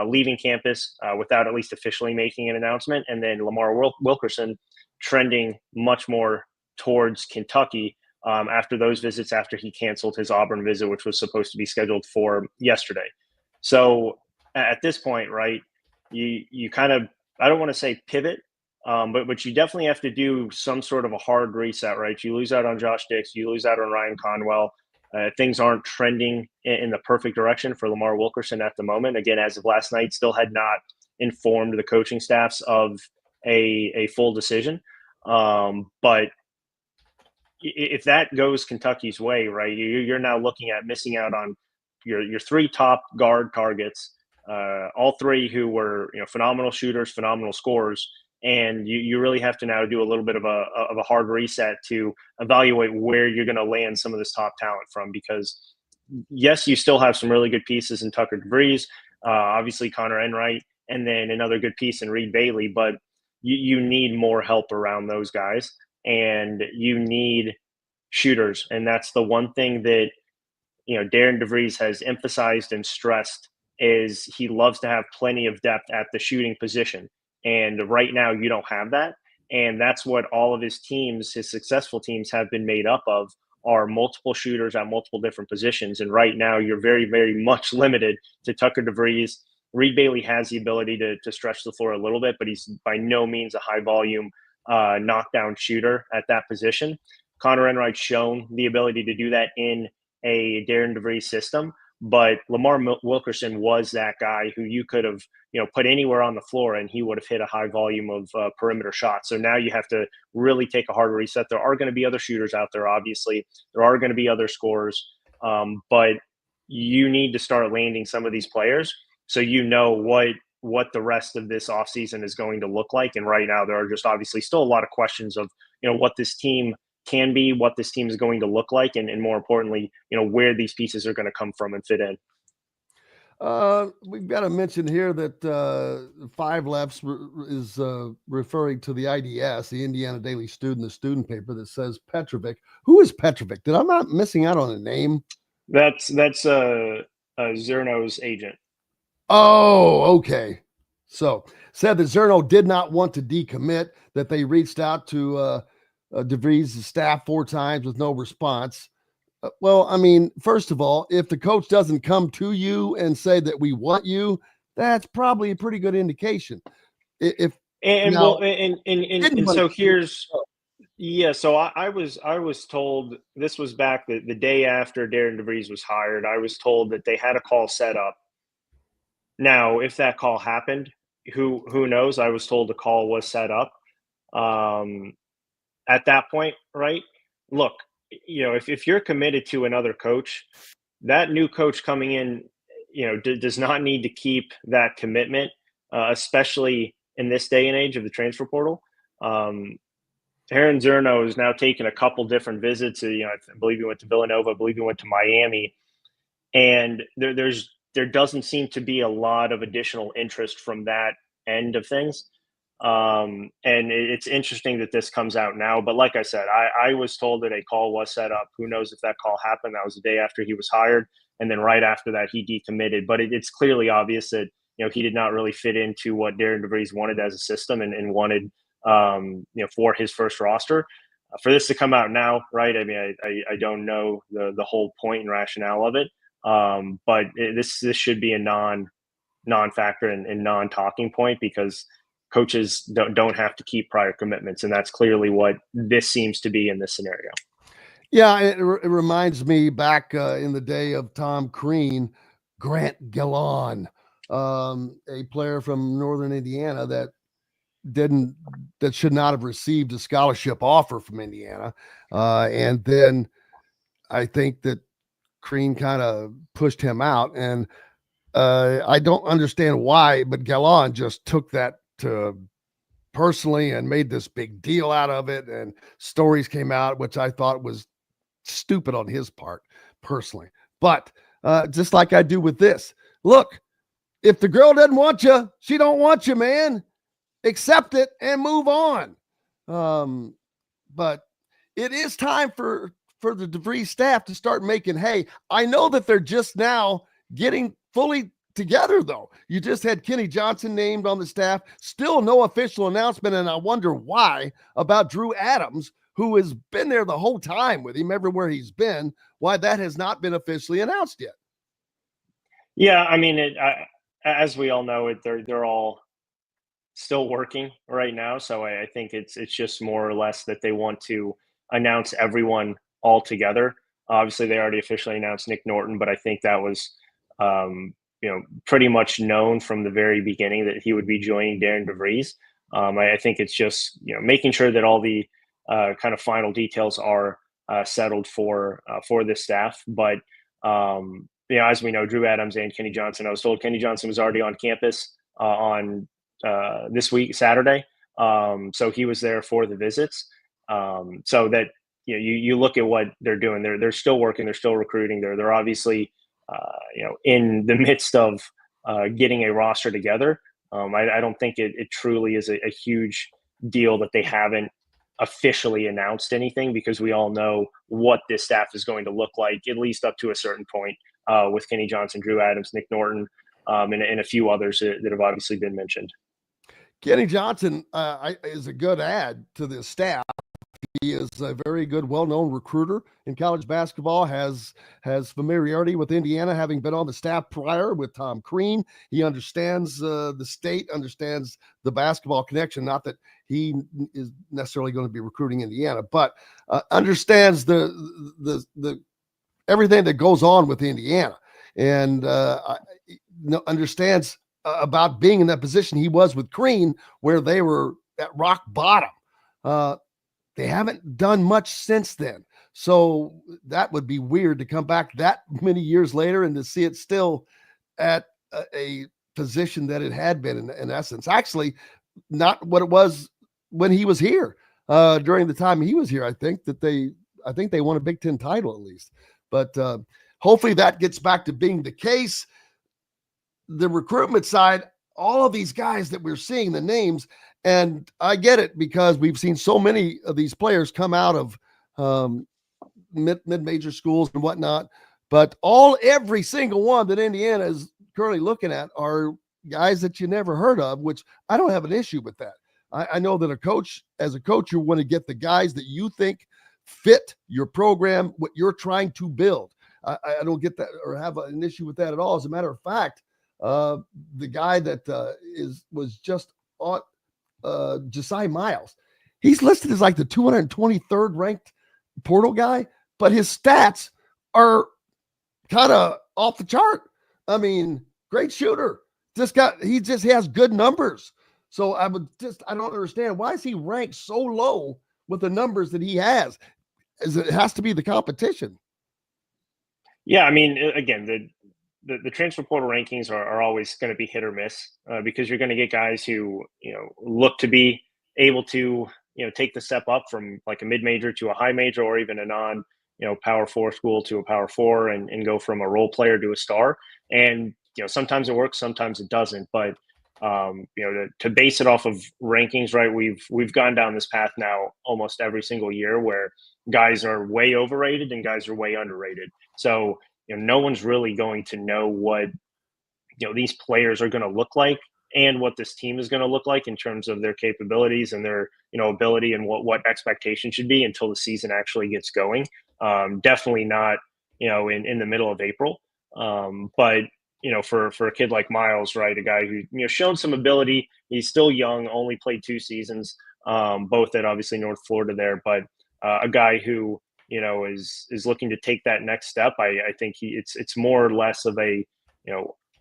leaving campus without at least officially making an announcement, and then Lamar Wilkerson trending much more towards Kentucky after those visits, after he canceled his Auburn visit, which was supposed to be scheduled for yesterday. So at this point, right, you kind of, I don't want to say pivot, but you definitely have to do some sort of a hard reset, right? You lose out on Josh Dix, you lose out on Ryan Conwell. Things aren't trending in the perfect direction for Lamar Wilkerson at the moment. Again, as of last night, still had not informed the coaching staffs of a full decision. But if that goes Kentucky's way, right, you're now looking at missing out on your three top guard targets, all three who were phenomenal shooters, phenomenal scorers. And you really have to now do a little bit of a hard reset to evaluate where you're going to land some of this top talent from, because yes, you still have some really good pieces in Tucker DeVries, obviously Connor Enright, and then another good piece in Reed Bailey, but you need more help around those guys, and you need shooters. And that's the one thing that Darian DeVries has emphasized and stressed, is he loves to have plenty of depth at the shooting position. And right now you don't have that. And that's what all of his teams, his successful teams, have been made up of, are multiple shooters at multiple different positions. And right now you're very, very much limited to Tucker DeVries. Reed Bailey has the ability to stretch the floor a little bit, but he's by no means a high volume knockdown shooter at that position. Connor Enright's shown the ability to do that in a Darian DeVries system, but Lamar Wilkerson was that guy who you could have put anywhere on the floor and he would have hit a high volume of perimeter shots. So now you have to really take a hard reset. There are going to be other shooters out there, obviously. There are going to be other scorers, but you need to start landing some of these players so what the rest of this offseason is going to look like. And right now there are just obviously still a lot of questions of what this team can be, what this team is going to look like, and more importantly, where these pieces are going to come from and fit in. We've got to mention here that Five Lefts is referring to the IDS, the Indiana Daily Student, the student paper that says Petrovic. Who is Petrovic? Did I'm not missing out on a name? That's Zerno's agent. Oh, okay. So said that Zerno did not want to decommit, that they reached out to DeVries' staff 4 times with no response. Well, I mean, first of all, if the coach doesn't come to you and say that we want you, that's probably a pretty good indication. So I was told, this was back the day after Darian DeVries was hired, I was told that they had a call set up. Now, if that call happened, who knows? I was told the call was set up at that point, right? Look, if you're committed to another coach, that new coach coming in, does not need to keep that commitment, especially in this day and age of the transfer portal. Aaron Zerno has now taken a couple different visits. I believe he went to Villanova. I believe he went to Miami, and there doesn't seem to be a lot of additional interest from that end of things. And it's interesting that this comes out now, but like I said, I was told that a call was set up. Who knows if that call happened? That was the day after he was hired. And then right after that, he decommitted, but it's clearly obvious that, he did not really fit into what Darian DeVries wanted as a system and wanted, for his first roster. For this to come out now, right? I mean, I don't know the whole point and rationale of it. But this should be a non-factor and non-talking point, because coaches don't have to keep prior commitments, and that's clearly what this seems to be in this scenario. Yeah, it reminds me back in the day of Tom Crean, Grant Gillon, a player from Northern Indiana that should not have received a scholarship offer from Indiana, and then I think that Crean kind of pushed him out, and I don't understand why, but Gallon just took that to personally and made this big deal out of it, and stories came out, which I thought was stupid on his part personally. But just like I do with this, look, if the girl doesn't want you, she don't want you, man. Accept it and move on. But it is time for the DeVries staff to start making hay. I know that they're just now getting fully together, though. You just had Kenny Johnson named on the staff, still no official announcement, and I wonder why about Drew Adams, who has been there the whole time with him everywhere he's been, why that has not been officially announced yet. Yeah, I mean, as we all know, they're all still working right now, so I think it's just more or less that they want to announce everyone all together. Obviously, they already officially announced Nick Norton, but I think that was pretty much known from the very beginning that he would be joining Darian DeVries. I think it's just making sure that all the kind of final details are settled for this staff. But as we know, Drew Adams and Kenny Johnson. I was told Kenny Johnson was already on campus on this week, Saturday. So he was there for the visits. So that you look at what they're doing. They're still working. They're still recruiting. They're obviously in the midst of getting a roster together. I don't think it truly is a huge deal that they haven't officially announced anything, because we all know what this staff is going to look like, at least up to a certain point, with Kenny Johnson, Drew Adams, Nick Norton, and a few others that have obviously been mentioned. Kenny Johnson is a good add to this staff. He is a very good, well-known recruiter in college basketball, has familiarity with Indiana, having been on the staff prior with Tom Crean. He understands the state, understands the basketball connection. Not that he is necessarily going to be recruiting Indiana, but understands the everything that goes on with Indiana, and understands about being in that position he was with Crean, where they were at rock bottom. They haven't done much since then. So that would be weird to come back that many years later and to see it still at a position that it had been in essence. Actually, not what it was when he was here. During the time he was here, I think they won a Big Ten title at least. But hopefully that gets back to being the case. The recruitment side, all of these guys that we're seeing, the names, and I get it because we've seen so many of these players come out of mid-major schools and whatnot, but every single one that Indiana is currently looking at are guys that you never heard of, which I don't have an issue with that. I know that as a coach, you want to get the guys that you think fit your program, what you're trying to build. I don't get that or have an issue with that at all. As a matter of fact, the guy that was just on Josiah Miles, he's listed as like the 223rd ranked portal guy, but his stats are kind of off the chart. I mean, great shooter. He has good numbers. So I don't understand, why is he ranked so low with the numbers that he has? It has to be the competition. Yeah, I mean, again, the transfer portal rankings are always going to be hit or miss, because you're going to get guys who look to be able to take the step up from like a mid-major to a high major, or even a non Power 4 school to a Power 4, and go from a role player to a star. And sometimes it works, sometimes it doesn't. But to base it off of rankings, right? We've gone down this path now almost every single year, where guys are way overrated and guys are way underrated. So no one's really going to know what these players are going to look like and what this team is going to look like in terms of their capabilities and their ability, and what expectation should be until the season actually gets going. Definitely not in the middle of April. But for a kid like Miles, right, a guy who shown some ability, he's still young, only played 2 seasons, both at obviously North Florida there, but a guy who is looking to take that next step. I think it's more or less of a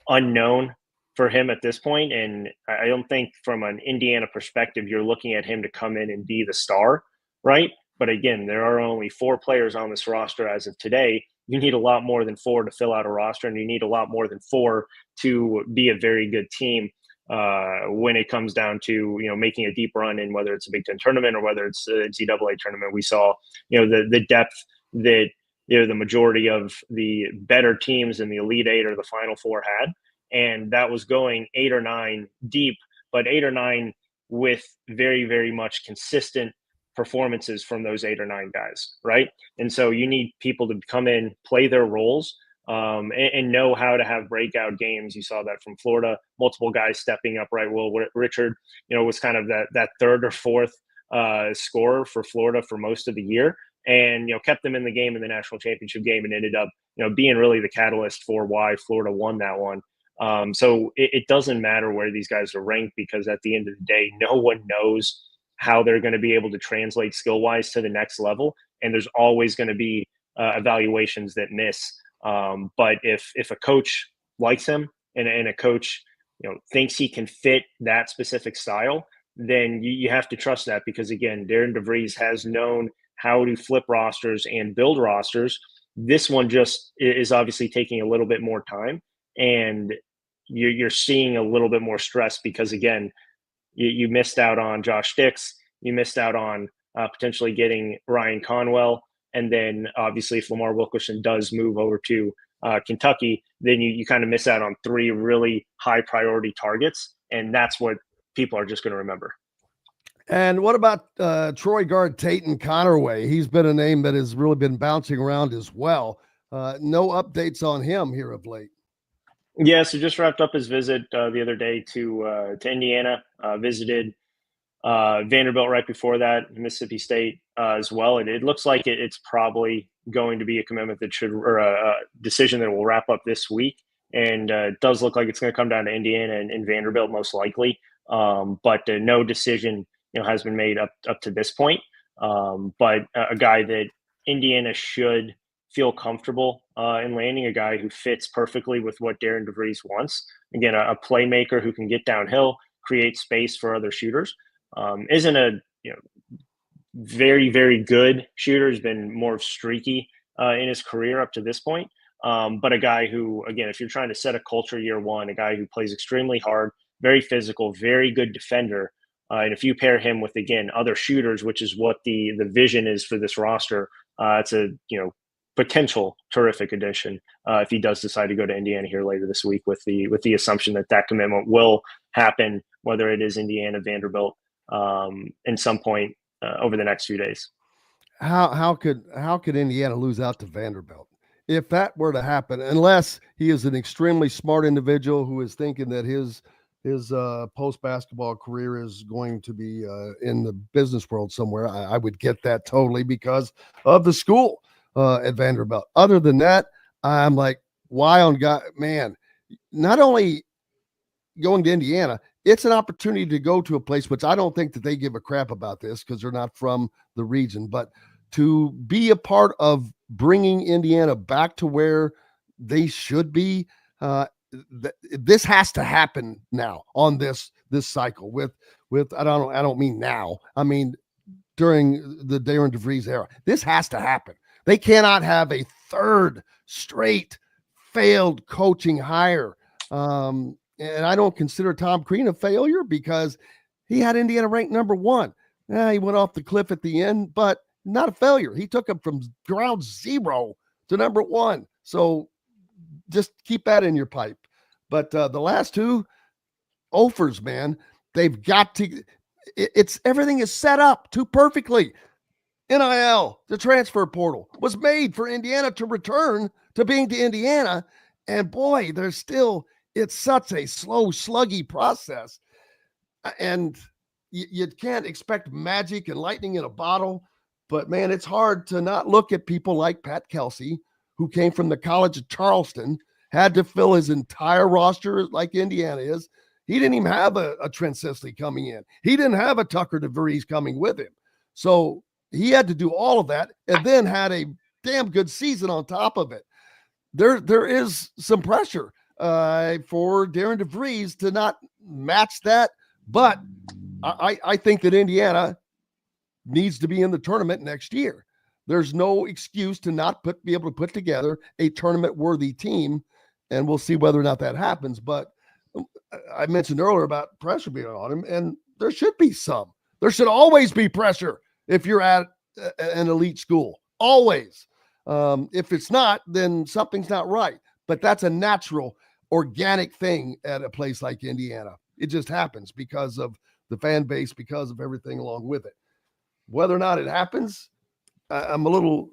unknown for him at this point, and I don't think from an Indiana perspective you're looking at him to come in and be the star, right? But again, there are only 4 players on this roster as of today. You need a lot more than 4 to fill out a roster, and you need a lot more than 4 to be a very good team when it comes down to making a deep run in, whether it's a Big Ten tournament or whether it's a NCAA tournament. We saw the depth that the majority of the better teams in the Elite 8 or the Final 4 had, and that was going 8 or 9 deep, but 8 or 9 with very, very much consistent performances from those 8 or 9 guys, right? And so you need people to come in, play their roles, and know how to have breakout games. You saw that from Florida, multiple guys stepping up, right? Will Richard, was kind of that 3rd or 4th scorer for Florida for most of the year, and kept them in the game in the national championship game, and ended up being really the catalyst for why Florida won that one. So it doesn't matter where these guys are ranked, because at the end of the day, no one knows how they're going to be able to translate skill-wise to the next level, and there's always going to be evaluations that miss. But if a coach likes him and a coach thinks he can fit that specific style, then you have to trust that, because again, Darian DeVries has known how to flip rosters and build rosters This one just is obviously taking a little bit more time, and you're seeing a little bit more stress because, again, you missed out on Josh Dix. You missed out on potentially getting Ryan Conwell. And then obviously if Lamar Wilkerson does move over to Kentucky, then you kind of miss out on 3 really high priority targets. And that's what people are just going to remember. And what about Troy guard Tayton Connerway? He's been a name that has really been bouncing around as well. No updates on him here of late. Yeah, so just wrapped up his visit the other day to Indiana, visited Vanderbilt right before that, Mississippi State as well. And it looks like it's probably going to be a commitment that or a decision that will wrap up this week. And it does look like it's going to come down to Indiana and Vanderbilt most likely. But no decision has been made up to this point. But a guy that Indiana should feel comfortable in landing, a guy who fits perfectly with what Darian DeVries wants. Again, a playmaker who can get downhill, create space for other shooters. Isn't a very, very good shooter. Has been more streaky in his career up to this point. But a guy who, again, if you're trying to set a culture year one, a guy who plays extremely hard, very physical, very good defender. And if you pair him with, again, other shooters, which is what the vision is for this roster, it's a potential terrific addition if he does decide to go to Indiana here later this week, with the assumption that commitment will happen, whether it is Indiana, Vanderbilt, in some point over the next few days. How could Indiana lose out to Vanderbilt if that were to happen? Unless he is an extremely smart individual who is thinking that his post basketball career is going to be in the business world somewhere. I would get that totally because of the school at Vanderbilt. Other than that, I'm like, why on God, man? Not only going to Indiana, it's an opportunity to go to a place which I don't think that they give a crap about this because they're not from the region, but to be a part of bringing Indiana back to where they should be. This has to happen now on this cycle with I don't mean now. I mean during the Darian DeVries era. This has to happen. They cannot have a third straight failed coaching hire. And I don't consider Tom Crean a failure because he had Indiana ranked number 1. Yeah, he went off the cliff at the end, but not a failure. He took him from ground zero to number 1. So just keep that in your pipe. But the last 2 offers, man, they've got to. It's everything is set up too perfectly. NIL, the transfer portal, was made for Indiana to return to being to Indiana. And boy, it's such a slow, sluggy process. And you can't expect magic and lightning in a bottle. But man, it's hard to not look at people like Pat Kelsey, who came from the College of Charleston, had to fill his entire roster like Indiana is. He didn't even have a Trent Sisley coming in. He didn't have a Tucker DeVries coming with him. So he had to do all of that and then had a damn good season on top of it. There is some pressure for Darian DeVries to not match that, but I think that Indiana needs to be in the tournament next year. There's no excuse to not be able to put together a tournament-worthy team, and we'll see whether or not that happens. But I mentioned earlier about pressure being on him, and there should be some. There should always be pressure if you're at an elite school. Always. If it's not, then something's not right. But that's a natural, organic thing at a place like Indiana. It just happens because of the fan base, because of everything along with it. Whether or not it happens, I'm a little,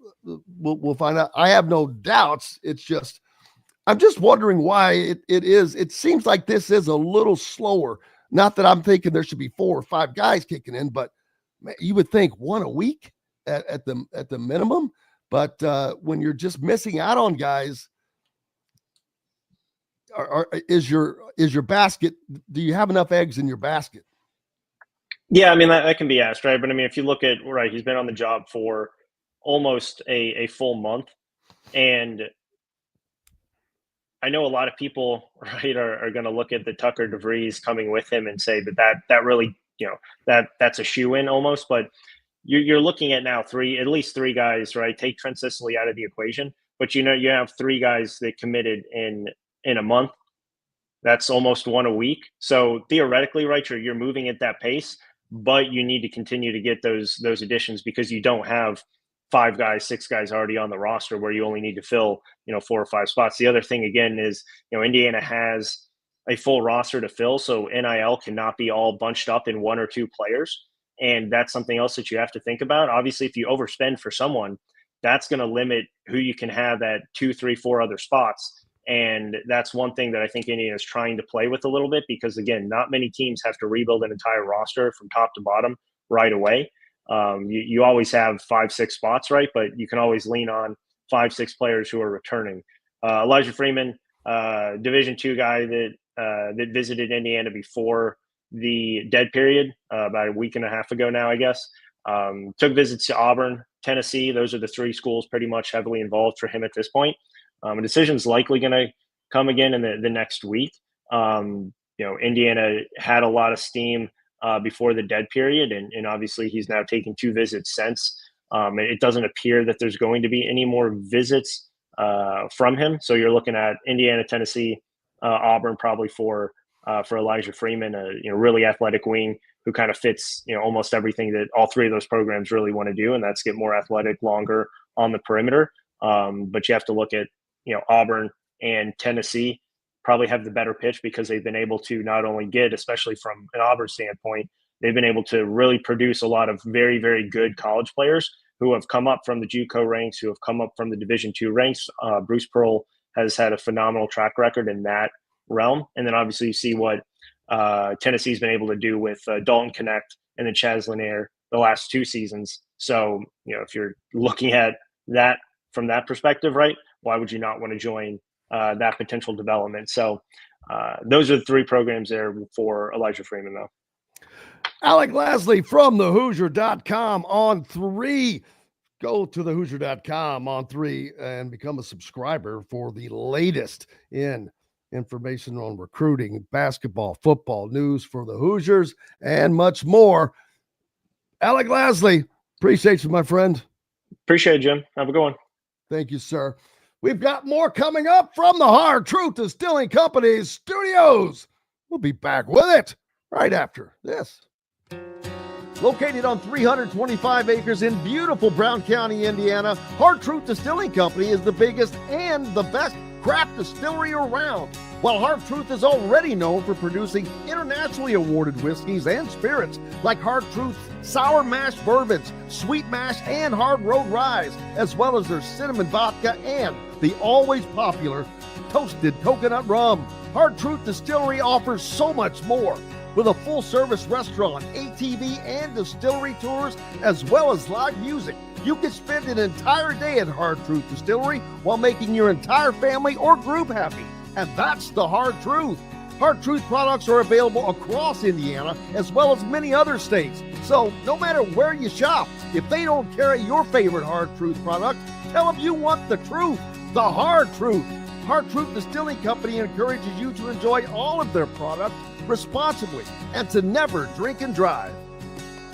we'll find out. I have no doubts. It's just, I'm just wondering why it seems like this is a little slower. Not that I'm thinking there should be 4 or 5 guys kicking in, but man, you would think 1 a week at the minimum. But when you're just missing out on guys, is your basket, do you have enough eggs in your basket? Yeah, I mean, that can be asked, right? But I mean, if you look at, right, he's been on the job for almost a full month. And I know a lot of people, right, are going to look at the Tucker DeVries coming with him and say that really, that's a shoe-in almost. But you're looking at now at least three guys, right? Take Trent Sisley out of the equation. but you have 3 guys that committed in a month. That's almost 1 a week. So theoretically, right, you're moving at that pace, but you need to continue to get those additions because you don't have 5 guys, 6 guys already on the roster where you only need to fill, 4 or 5 spots. The other thing again is, Indiana has a full roster to fill. So NIL cannot be all bunched up in 1 or 2 players. And that's something else that you have to think about. Obviously, if you overspend for someone, that's going to limit who you can have at 2, 3, 4 other spots. And that's one thing that I think Indiana is trying to play with a little bit because, again, not many teams have to rebuild an entire roster from top to bottom right away. You always have 5, 6 spots, right? But you can always lean on 5, 6 players who are returning. Elijah Freeman, Division II guy that visited Indiana before the dead period about a week and a half ago now, I guess. Took visits to Auburn, Tennessee. Those are the 3 schools pretty much heavily involved for him at this point. A decision's likely going to come again in the next week. Indiana had a lot of steam before the dead period, and obviously he's now taken 2 visits since. It doesn't appear that there's going to be any more visits from him. So you're looking at Indiana, Tennessee, Auburn probably for Elijah Freeman, a really athletic wing who kind of fits almost everything that all 3 of those programs really want to do, and that's get more athletic, longer on the perimeter. But you have to look at Auburn and Tennessee probably have the better pitch because they've been able to not only get, especially from an Auburn standpoint, they've been able to really produce a lot of very, very good college players who have come up from the JUCO ranks, who have come up from the Division II ranks. Bruce Pearl has had a phenomenal track record in that realm. And then obviously you see what Tennessee's been able to do with Dalton Connect and then Chaz Lanier the last 2 seasons. So, if you're looking at that from that perspective, right, why would you not want to join that potential development? So those are the 3 programs there for Elijah Freeman, though. Alec Lasley from thehoosier.com on 3. Go to thehoosier.com on 3 and become a subscriber for the latest in information on recruiting, basketball, football, news for the Hoosiers, and much more. Alec Lasley, appreciate you, my friend. Appreciate it, Jim. Have a good one. Thank you, sir. We've got more coming up from the Hard Truth Distilling Company's studios. We'll be back with it right after this. Located on 325 acres in beautiful Brown County, Indiana, Hard Truth Distilling Company is the biggest and the best craft distillery around. While Hard Truth is already known for producing internationally awarded whiskeys and spirits like Hard Truth's sour mash bourbons, sweet mash, and hard road ryes, as well as their cinnamon vodka and the always popular toasted coconut rum. Hard Truth Distillery offers so much more. With a full-service restaurant, ATV, and distillery tours, as well as live music, you can spend an entire day at Hard Truth Distillery while making your entire family or group happy. And that's the Hard Truth. Hard Truth products are available across Indiana as well as many other states. So no matter where you shop, if they don't carry your favorite Hard Truth product, tell them you want the truth, the Hard Truth. Hard Truth Distilling Company encourages you to enjoy all of their products responsibly and to never drink and drive.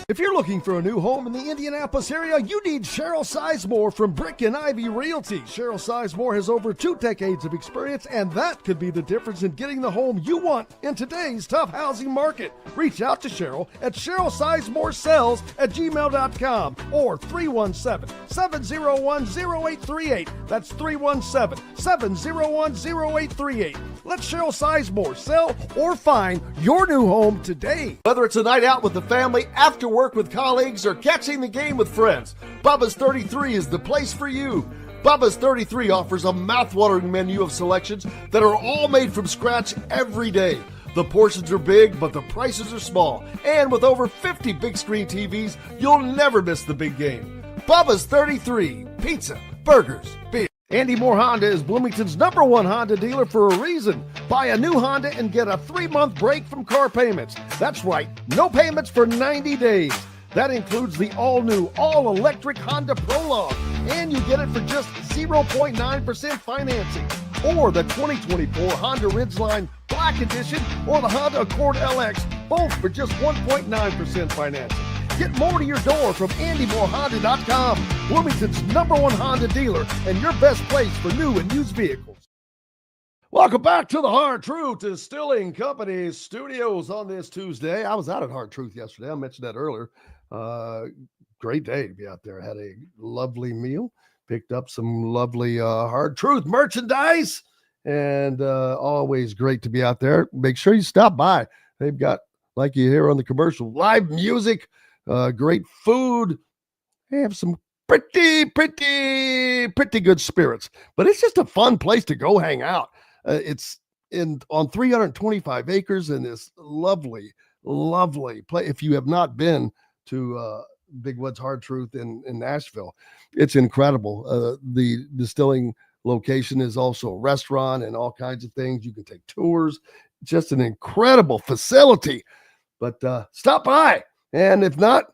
If you're looking for a new home in the Indianapolis area, you need Cheryl Sizemore from Brick and Ivy Realty. Cheryl Sizemore has over 2 decades of experience, and that could be the difference in getting the home you want in today's tough housing market. Reach out to Cheryl at CherylSizemoreSells@gmail.com or 317-701-0838. That's 317-701-0838. Let Cheryl Sizemore sell or find your new home today. Whether it's a night out with the family, after work with colleagues, or catching the game with friends, Bubba's 33 is the place for you. Bubba's 33 offers a mouthwatering menu of selections that are all made from scratch every day. The portions are big, but the prices are small. And with over 50 big screen TVs, you'll never miss the big game. Bubba's 33, pizza, burgers, beer. Andy Moore Honda is Bloomington's #1 Honda dealer for a reason. Buy a new Honda and get a 3-month break from car payments. That's right, no payments for 90 days. That includes the all-new, all-electric Honda Prologue, and you get it for just 0.9% financing. Or the 2024 Honda Ridgeline Black Edition or the Honda Accord LX, both for just 1.9% financing. Get more to your door from AndyMooreHonda.com, Wilmington's #1 Honda dealer and your best place for new and used vehicles. Welcome back to the Hard Truth Distilling Company studios on this Tuesday. I was out at Hard Truth yesterday. I mentioned that earlier. Great day to be out there. I had a lovely meal, picked up some lovely Hard Truth merchandise, and always great to be out there. Make sure you stop by. They've got, like you hear on the commercial, live music, great food. They have some pretty good spirits, but it's just a fun place to go hang out. It's on 325 acres in this lovely place. If you have not been to Big Woods Hard Truth in Nashville, it's incredible. The distilling location is also a restaurant and all kinds of things. You can take tours. Just an incredible facility. But stop by, and if not,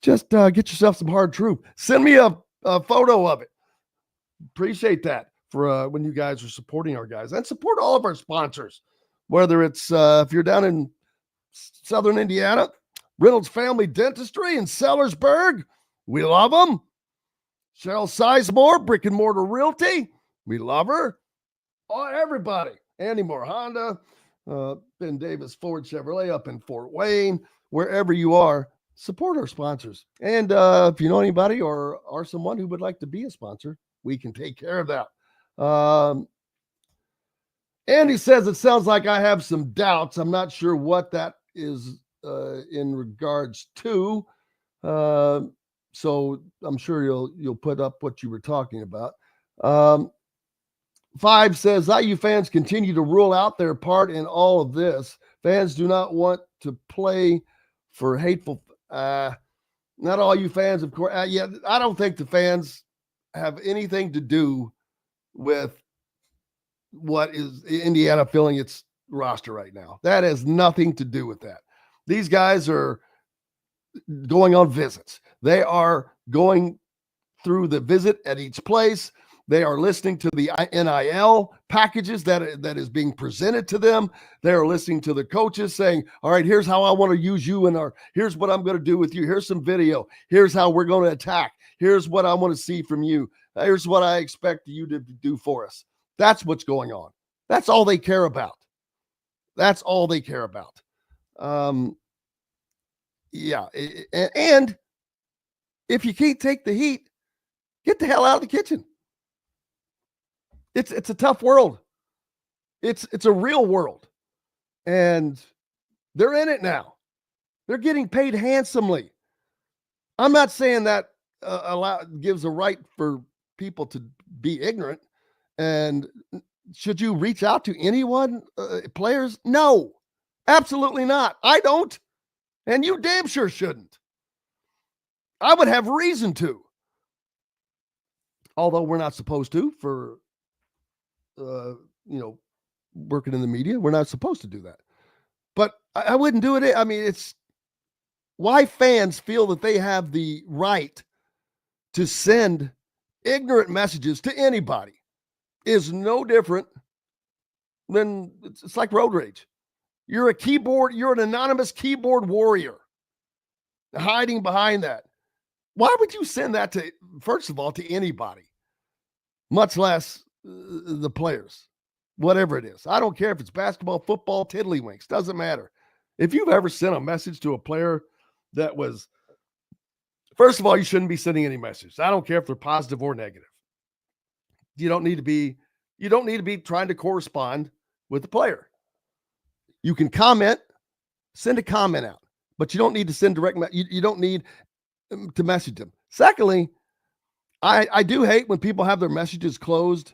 just get yourself some Hard Truth. Send me a photo of it. Appreciate that. For when you guys are supporting our guys, and support all of our sponsors, whether it's if you're down in Southern Indiana, Reynolds Family Dentistry in Sellersburg, we love them. Cheryl Sizemore, Brick and Mortar Realty, we love her. Everybody, Andy Moore Honda, Ben Davis Ford Chevrolet up in Fort Wayne, wherever you are, support our sponsors. And if you know anybody or are someone who would like to be a sponsor, we can take care of that. Andy says it sounds like I have some doubts. I'm not sure what that is in regards to. So I'm sure you'll put up what you were talking about. 5 says IU fans continue to rule out their part in all of this. Fans do not want to play for hateful. Not all you fans, of course. Yeah, I don't think the fans have anything to do with what is Indiana filling its roster right now. That has nothing to do with that. These guys are going on visits. They are going through the visit at each place. They are listening to the NIL packages that is being presented to them. They are listening to the coaches saying, all right, here's how I want to use you here's what I'm going to do with you. Here's some video. Here's how we're going to attack. Here's what I want to see from you. Here's what I expect you to do for us. That's what's going on. That's all they care about. That's all they care about. Yeah. And if you can't take the heat, get the hell out of the kitchen. It's a tough world. It's a real world. And they're in it now. They're getting paid handsomely. I'm not saying that gives a right for people to be ignorant. And should you reach out to anyone, players? No, absolutely not. I don't. And you damn sure shouldn't. I would have reason to. Although we're not supposed to for, working in the media. We're not supposed to do that. But I wouldn't do it. I mean, it's why fans feel that they have the right to send ignorant messages to anybody is no different than it's like road rage. You're an anonymous keyboard warrior hiding behind that. Why would you send that first of all, to anybody, much less the players, whatever it is? I don't care if it's basketball, football, tiddlywinks, doesn't matter. If you've ever sent a message to a player that was, first of all, you shouldn't be sending any message. I don't care if they're positive or negative. You don't need to be trying to correspond with the player. You can comment, send a comment out, but you don't need to send direct. You don't need to message them. Secondly, I do hate when people have their messages closed,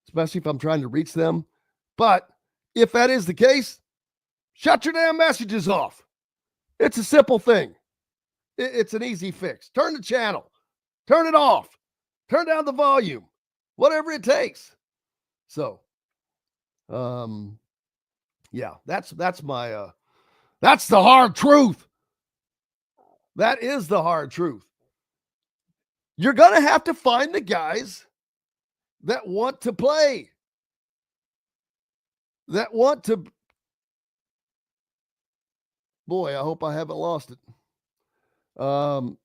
especially if I'm trying to reach them. But if that is the case, shut your damn messages off. It's a simple thing. It's an easy fix. Turn the channel, turn it off, turn down the volume, whatever it takes. So, yeah, that's my, that's the hard truth. That is the hard truth. You're going to have to find the guys that want to play, that want to. Boy, I hope I haven't lost it. that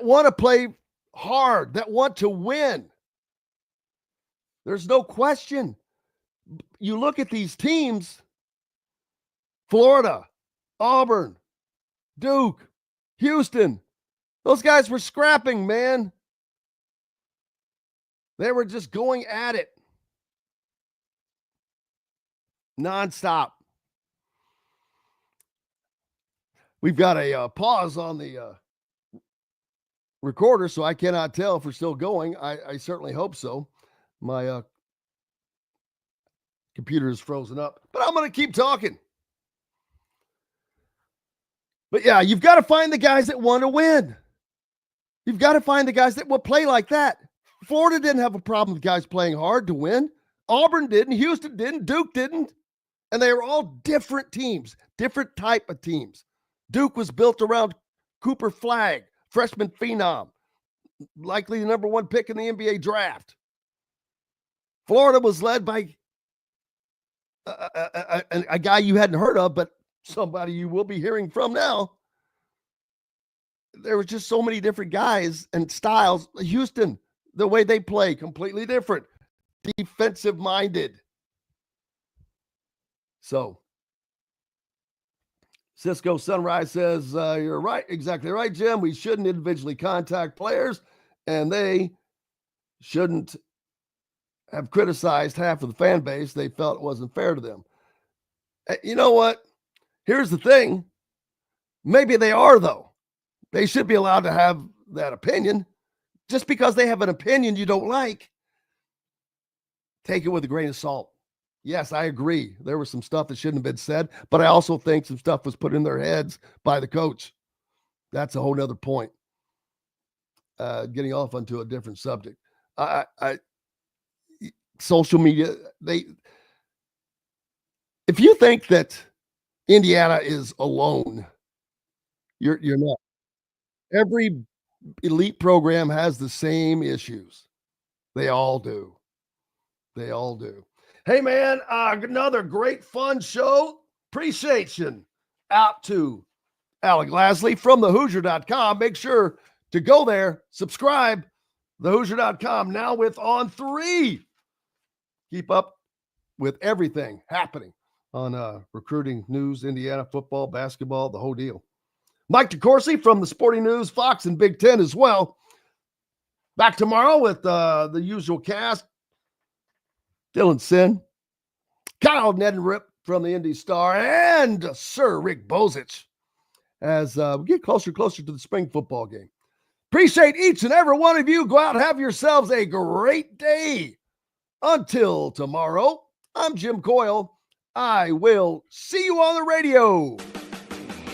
want to play hard, that want to win. There's no question. You look at these teams, Florida, Auburn, Duke, Houston, those guys were scrapping, man. They were just going at it nonstop. We've got a pause on the recorder, so I cannot tell if we're still going. I certainly hope so. My computer is frozen up, but I'm going to keep talking. But yeah, you've got to find the guys that want to win. You've got to find the guys that will play like that. Florida didn't have a problem with guys playing hard to win. Auburn didn't. Houston didn't. Duke didn't. And they were all different teams, different type of teams. Duke was built around Cooper Flagg, freshman phenom, likely the number 1 pick in the NBA draft. Florida was led by a guy you hadn't heard of, but somebody you will be hearing from now. There were just so many different guys and styles. Houston, the way they play, completely different. Defensive minded. So, Cisco Sunrise says, you're right, exactly right, Jim. We shouldn't individually contact players, and they shouldn't have criticized half of the fan base. They felt it wasn't fair to them. You know what? Here's the thing. Maybe they are, though. They should be allowed to have that opinion. Just because they have an opinion you don't like, take it with a grain of salt. Yes, I agree. There was some stuff that shouldn't have been said, but I also think some stuff was put in their heads by the coach. That's a whole nother point. Getting off onto a different subject. Social media, if you think that Indiana is alone, you're not. Every elite program has the same issues. They all do. They all do. Hey, man, another great fun show. Appreciation out to Alec Lasley from thehoosier.com. Make sure to go there, subscribe, thehoosier.com, now with On 3. Keep up with everything happening on recruiting news, Indiana football, basketball, the whole deal. Mike DeCourcy from the Sporting News, Fox, and Big Ten as well. Back tomorrow with the usual cast. Dylan Sin, Kyle Nedenrip from the Indy Star, and Sir Rick Bozich as we get closer to the spring football game. Appreciate each and every one of you. Go out and have yourselves a great day. Until tomorrow, I'm Jim Coyle. I will see you on the radio.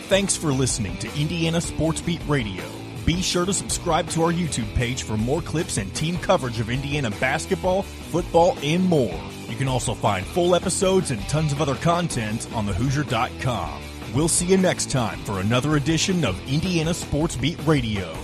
Thanks for listening to Indiana Sports Beat Radio. Be sure to subscribe to our YouTube page for more clips and team coverage of Indiana basketball, football, and more. You can also find full episodes and tons of other content on thehoosier.com. We'll see you next time for another edition of Indiana Sports Beat Radio.